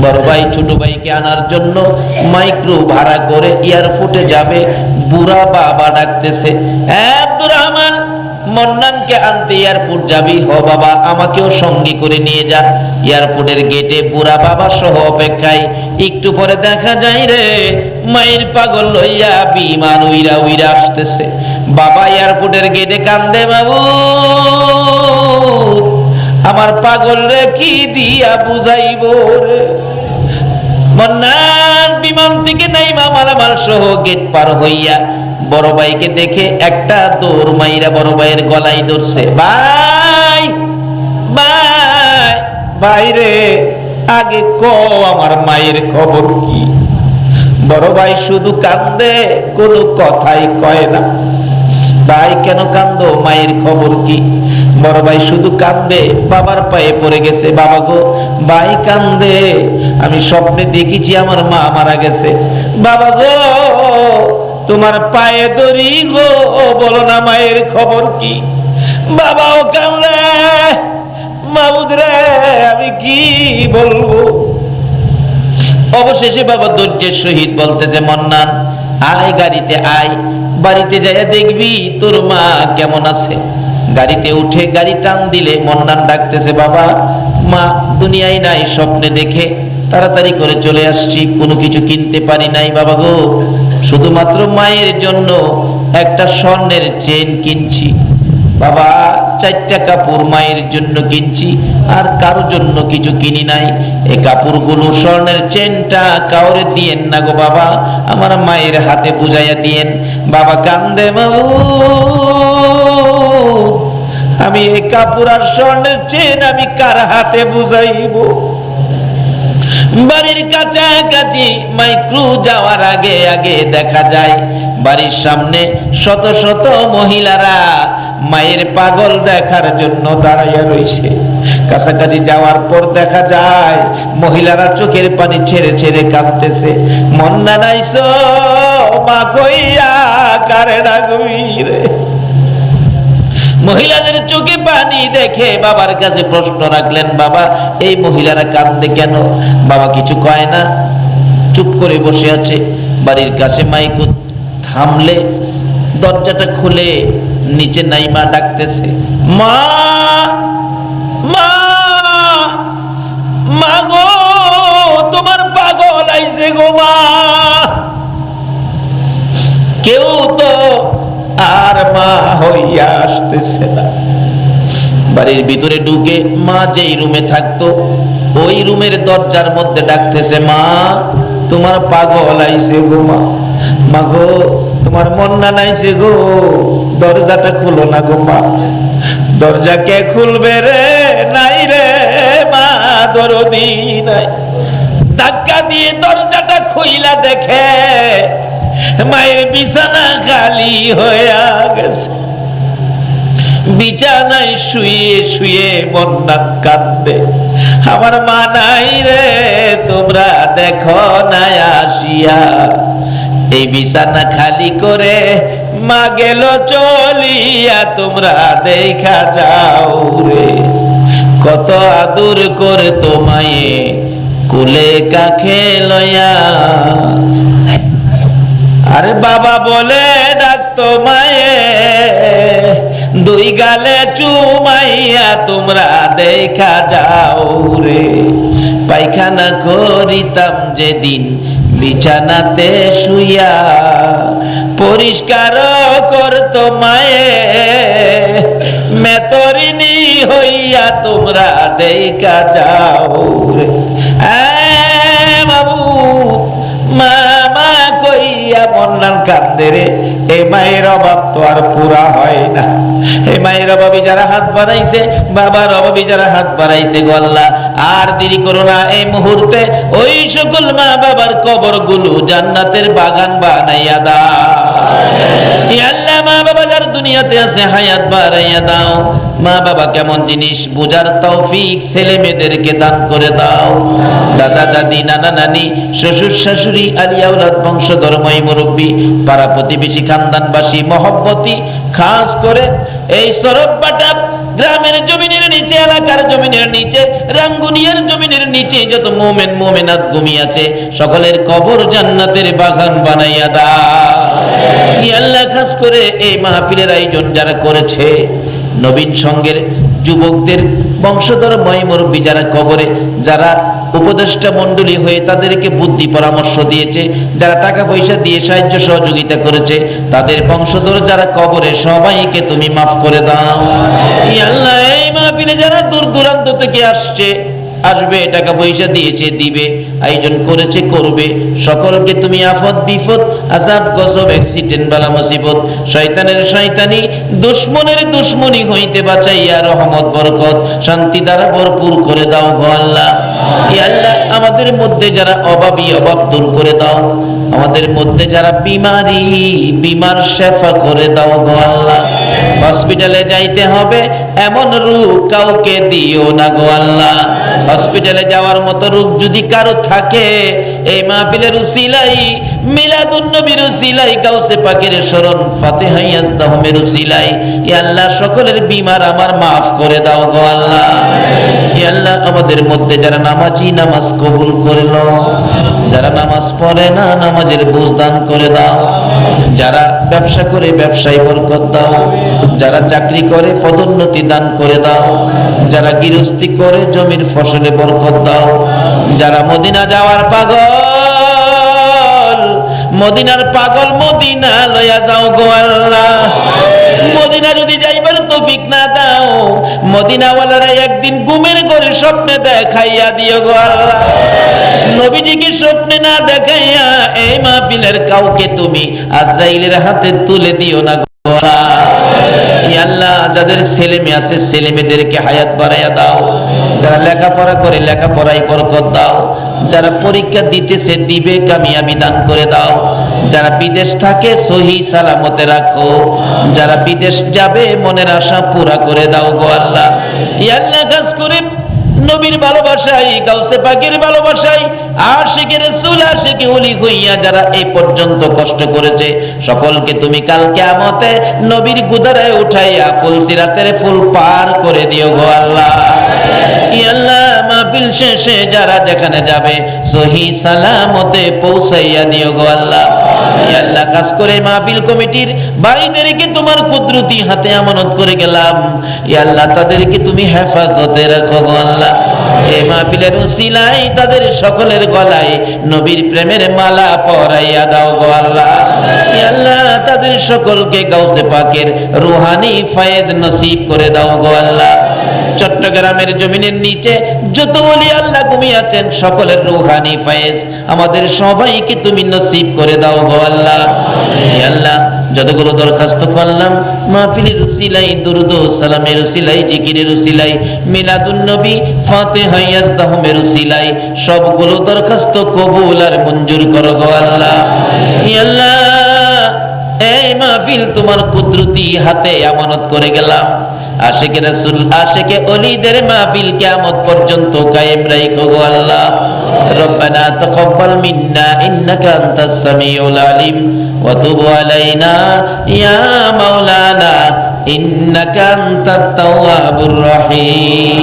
বড় ভাই ছোট ভাইকে আনার জন্য মাইক্রো ভাড়া করে এয়ারপোর্টে যাবে। বুড়া বাবা ডাকতেছে, আব্দুর রহমান মন্নানকে আনতে এয়ারপোর্ট যাবি? হ বাবা, আমাকেও সঙ্গী করে নিয়ে যা। এয়ারপোর্টের গেটে বুড়া বাবা সহ অপেক্ষায়। একটু পরে দেখা যায় রে মায়ের পাগল লইয়া বিমান উইরা উইরা আসতেছে। বাবা এয়ারপোর্টের গেটে কান্দে, বাবু আমার পাগল রে কি দিয়া বুঝাইব রে। মন্নান বিমান থেকে নাইমা মালামাল সহ গেট পার হইয়া বড় ভাইকে দেখে একটা দৌড় মাইরা বড় ভাইয়ের গলায় ধরছে। ভাই ভাই ভাই রে, আগে ক আমার মায়ের খবর কি? বড় ভাই শুধু কান্দে, কোনো কথাই কয় না। ভাই কেন কান্দো? মায়ের খবর কি? বড় ভাই শুধু কাঁদবে, বাবার পায়ে পড়ে গেছে। বাবা গো, ভাই কান্দে, আমি স্বপ্নে দেখেছি আমার মা মারা গেছে। বাবা গো, তোমার পায়ে ধরি গো, বলো না মায়ের খবর কি? বাবাও কান্দে, মাবুদ রে আমি কি বলবো? অবশেষে বাবা ধৈর্যের সহিত বলতেছে, মন্নান আয়, গাড়িতে আয়, বাড়িতে যাইয়া দেখবি তোর মা কেমন আছে। গাড়িতে উঠে গাড়ি টান দিলে মন্নান ডাকতেছে, বাবা মা দুনিয়ায় নাই, স্বপ্নে দেখে তাড়াতাড়ি করে চলে আসছি, কোনো কিছু কিনতে পারি নাই বাবা গো, শুধুমাত্র মায়ের জন্য একটা স্বর্ণের চেন কিনছি বাবা, 4টা কাপড় মায়ের জন্য কিনছি, আর কারোর জন্য কিছু কিনি নাই। এই কাপড়গুলো, স্বর্ণের চেনটা কাউরে দিয়েন না গো বাবা, আমার মায়ের হাতে বুঝাইয়া দিয়েন। বাবা কান্দে, বাবু আমি এই কাপড় আর স্বর্ণের চেন আমি কার হাতে বুঝাইব? বাড়ির কাছাকাছি মাইক্রো যাওয়ার আগে আগে দেখা যায় বাড়ির সামনে শত শত মহিলারা মায়ের পাগল দেখার জন্য দাঁড়াইয়া রইছে। কাছাকাছি যাওয়ার পর দেখা যায় মহিলারা চোখের পানি ছেড়ে ছেড়ে কাঁদতেছে। মন্না নাইছো মা কইয়া কারে ডাকবি রে? মহিলাদের চোখে পানি দেখে বাবার কাছে প্রশ্ন রাখলেন, বাবা এই মহিলারা কাঁদে কেন? বাবা কিছু কয় না, চুপ করে বসে আছে। বাড়ির কাছে মাইকু থামলে দরজাটা খুলে নিচে নাইমা ডাকতেছে, মা মা মা গো, তোমার পাগল আইছে গো মা। কেউ তো আর মা হইয়া আসতেছে না। বাড়ির ভিতরে ঢুকে মা যেই রুমে থাকতো ওই রুমের দরজার মধ্যে ডাকতেছে, মা তোমার পাগল আইছে গো মা। মা গো, তোমার মন্না নাইছে গো, দরজাটা খুলো না গো মা। দরজা কে খুলবে রে? নাই রে মা, দরদি নাই। ধাক্কা দিয়ে দরজাটা খুইলা দেখে মায়ের বিছানা খালি হইয়া গেছে। বিছানায় শুয়ে শুয়ে মন্না কাঁদে, আমার মা নাই রে, তোমরা দেখো না আসিয়া। এই বিছানা খালি করে মা গেল চলিয়া, তোমরা দেখা যাও রে। কত আদর করে তোমায় কুলে কাখে লয়া। আরে বাবা বলে ডাকতো মায়ে, দুই গালে চুমাইয়া, তোমরা দেখা যাও রে। পায়খানা করিতাম যেদিন বিছানাতে শুইয়া, পরিষ্কার করতো মায়ে মেতরিনী হইয়া, তোমরা দেখা যাও রে। বাবু মামা কইয়া মন্নান কান্দে রে। এই মায়ের অভাব তো আর পুরা হয় না। এই মায়ের অভাবী যারা হাত বাড়াইছে, বাবার অভাবী যারা হাত বাড়াইছে, গো আল্লাহ আর দেরি করো না, এই মুহূর্তে ওই সকল মা বাবার কবর গুলো জান্নাতের বাগান বানাইয়া দাও। আল্লাহ মা বাবা যার দুনিয়াতে আছে হায়াত বাড়াইয়া দাও। মা বাবা কেমন জিনিস বুঝার তৌফিক ছেলে মেয়েদেরকে দান করে দাও। দাদা দাদি, নানা নানি, শ্বশুর শাশুড়ি, আলিয়া আওলাদ, বংশধর্মী মুরব্বী, পাড়া প্রতিবেশী, খানদানবাসী, মহব্বতী, খাস করে এই সরববাটা গ্রামের জমিনের নিচে, এলাকার জমিনের নিচে, রাঙ্গুনিয়ার জমিনের নিচে যত মুমিন মুমিনাত ঘুমিয়ে আছে, সকলের কবর জান্নাতের বাগান বানাইয়া দাও। আল্লাহ খাস করে এই মাহফিলের আয়োজন যারা করেছে, নবীন সঙ্গের যুবকদের, বংশধর মুরব্বী যারা কবরে, যারা উপদেষ্টা মণ্ডলী হয়ে তাদেরকে বুদ্ধি পরামর্শ দিয়েছে, যারা টাকা পয়সা দিয়ে সাহায্য সহযোগিতা করেছে, তাদের বংশধর যারা কবরে, সবাইকে তুমি মাফ করে দাও। আল্লাহ এই মাহফিলে যারা দূর দূরান্ত থেকে আসবে, টাকা পয়সা দিয়েছে, দিবে, আয়োজন করেছে, করবে, সকলকে তুমি আফত বিপদ, আযাব গজব, অ্যাক্সিডেন্ট, বালা মুসিবত, শয়তানের শয়তানি, দুশমনের দুশমনি হইতে বাঁচাইয়া রহমত বরকত শান্তি দ্বারা ভরপুর করে দাও গো আল্লাহ। ইয়া আল্লাহ আমাদের মধ্যে যারা অভাবী, অভাব দূর করে দাও। আমাদের মধ্যে যারা বিমার শেফা করে দাও গো আল্লাহ। হসপিটালে যাইতে হবে এমন রোগ কাউকে দিও না গো আল্লাহ। হসপিটালে যাওয়ার মতো রোগ যদি কারো থাকে, এই মাহফিলের উসিলাই, মিলাদুন নবীর উসিলাই, গাউসে পাকের শরণ, ফাতিহা ইয়াজদাহুমের উসিলাই, ইয়া আল্লাহ সকলের বিমার আমার মাফ করে দাও গো আল্লাহ। ইয়া আল্লাহ আমাদের মধ্যে যারা নামাজি নামাজ কবুল করে নাও, যারা নামাজ পড়ে না নামাজের বুঝ দান করে দাও, যারা ব্যবসা করে ব্যবসায় বরকত দাও, যারা চাকরি করে পদোন্নতি দান করে দাও, যারা গৃহস্থী করে জমির ফসলে বরকত দাও, যারা মদিনা যাওয়ার পাগল, মদিনার পাগল মদিনা লইয়া যাও গো আল্লাহ। মদিনা যদি যাইবার তৌফিক না দাও, মদিনাওয়ালারা একদিন ঘুমের করে স্বপ্নে দেখাইয়া দিও গো আল্লাহ। নবীজিকে স্বপ্নে না দেখাইয়া এই মাহফিলের কাউকে তুমি আজরাইলের হাতে তুলে দিও না গো আল্লাহ। ইয়া আল্লাহ যাদের ছেলে মেয়ে আছে ছেলে মেয়েদেরকে হায়াত বাড়াইয়া দাও, যারা লেখাপড়া করে লেখাপড়ায় বরকত দাও, যারা পরীক্ষা দিতেছে দিবে কামিয়াবি দান করে দাও, যারা বিদেশ থাকে সহি সালামতে রাখো, যারা বিদেশ যাবে মনের আশা পুরা করে দাও গো আল্লাহ। ইয়া আল্লাহ কাজ করে নবীর ভালোবাসাই, গাউসে পাকের ভালোবাসাই, আশিকে রাসূল আশিকে ওলি হইয়া যারা এই পর্যন্ত কষ্ট করেছে সকলকে তুমি কাল কিয়ামতে নবীর গুদারায় উঠাইয়া ফুল সিরাতের ফুল পার করে দিও গো আল্লাহ। ইয়া আল্লাহ মাহফিল শেষে যারা যেখানে যাবে সহি সালামতে পৌঁছাইয়া দিও গো আল্লাহ। ইয়া আল্লাহ কাজ করে মাহফিল কমিটির ভাইদেরকে তোমার কুদরতি হাতে আমানত করে গেলাম, ইয়া আল্লাহ তাদেরকে তুমি হেফাজতে রাখো গো আল্লাহ। এই মাহফিলের উসিলায় তাদের সকলের গলায় নবীর প্রেমের মালা পরাইয়া দাও গো আল্লাহ। ইয়া আল্লাহ তাদের সকলকে গাউসে পাকের রুহানি ফায়েজ নসিব করে দাও গো আল্লাহ। চট্টগ্রামের জমিনের নিচে যত ওলি আল্লাহ ঘুমিয়ে আছেন সকলের রুহানি ফায়েজ আমাদের সবাইকে তুমি নসিব করে দাও গো আল্লাহ। ইয়া আল্লাহ যতগুলো দরখাস্ত করলাম মাহফিলের উসিলাই, দুরূদ ও সালামের উসিলাই, জিকিরের উসিলাই, মিলাদুন নবী, ফাতিহা ইয়াজদাহুমের উসিলাই সবগুলো দরখাস্ত কবুল আর মঞ্জুর করো গো আল্লাহ। ইয়া আল্লাহ এই মাহফিল তোমার কুদরতি হাতে আমানত করে গেলাম। আশিকে রাসূল আশিকে ওলিদের মাহফিল কিয়ামত পর্যন্ত কায়েম রাখো গো আল্লাহ। রব্বানা তাকাব্বাল মিন্না ইন্নাকা আনতাস সামিউল আলিম ওয়া তুব আলাইনা ইয়া মাওলানা ইন্নাকা আনতাত তাওয়াবুর রহিম।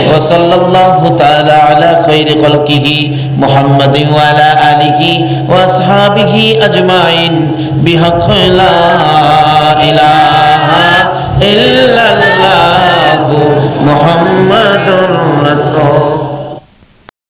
ওয়া সাল্লাল্লাহু তাআলা আলা খায়রি খালকিহি মুহাম্মাদিন ওয়া আলা আলিহি ওয়া আসহাবিহি আজমাইন বিহাক্কি লা ইলাহা ইল্লাল্লাহু মুহাম্মাদুর রাসূল।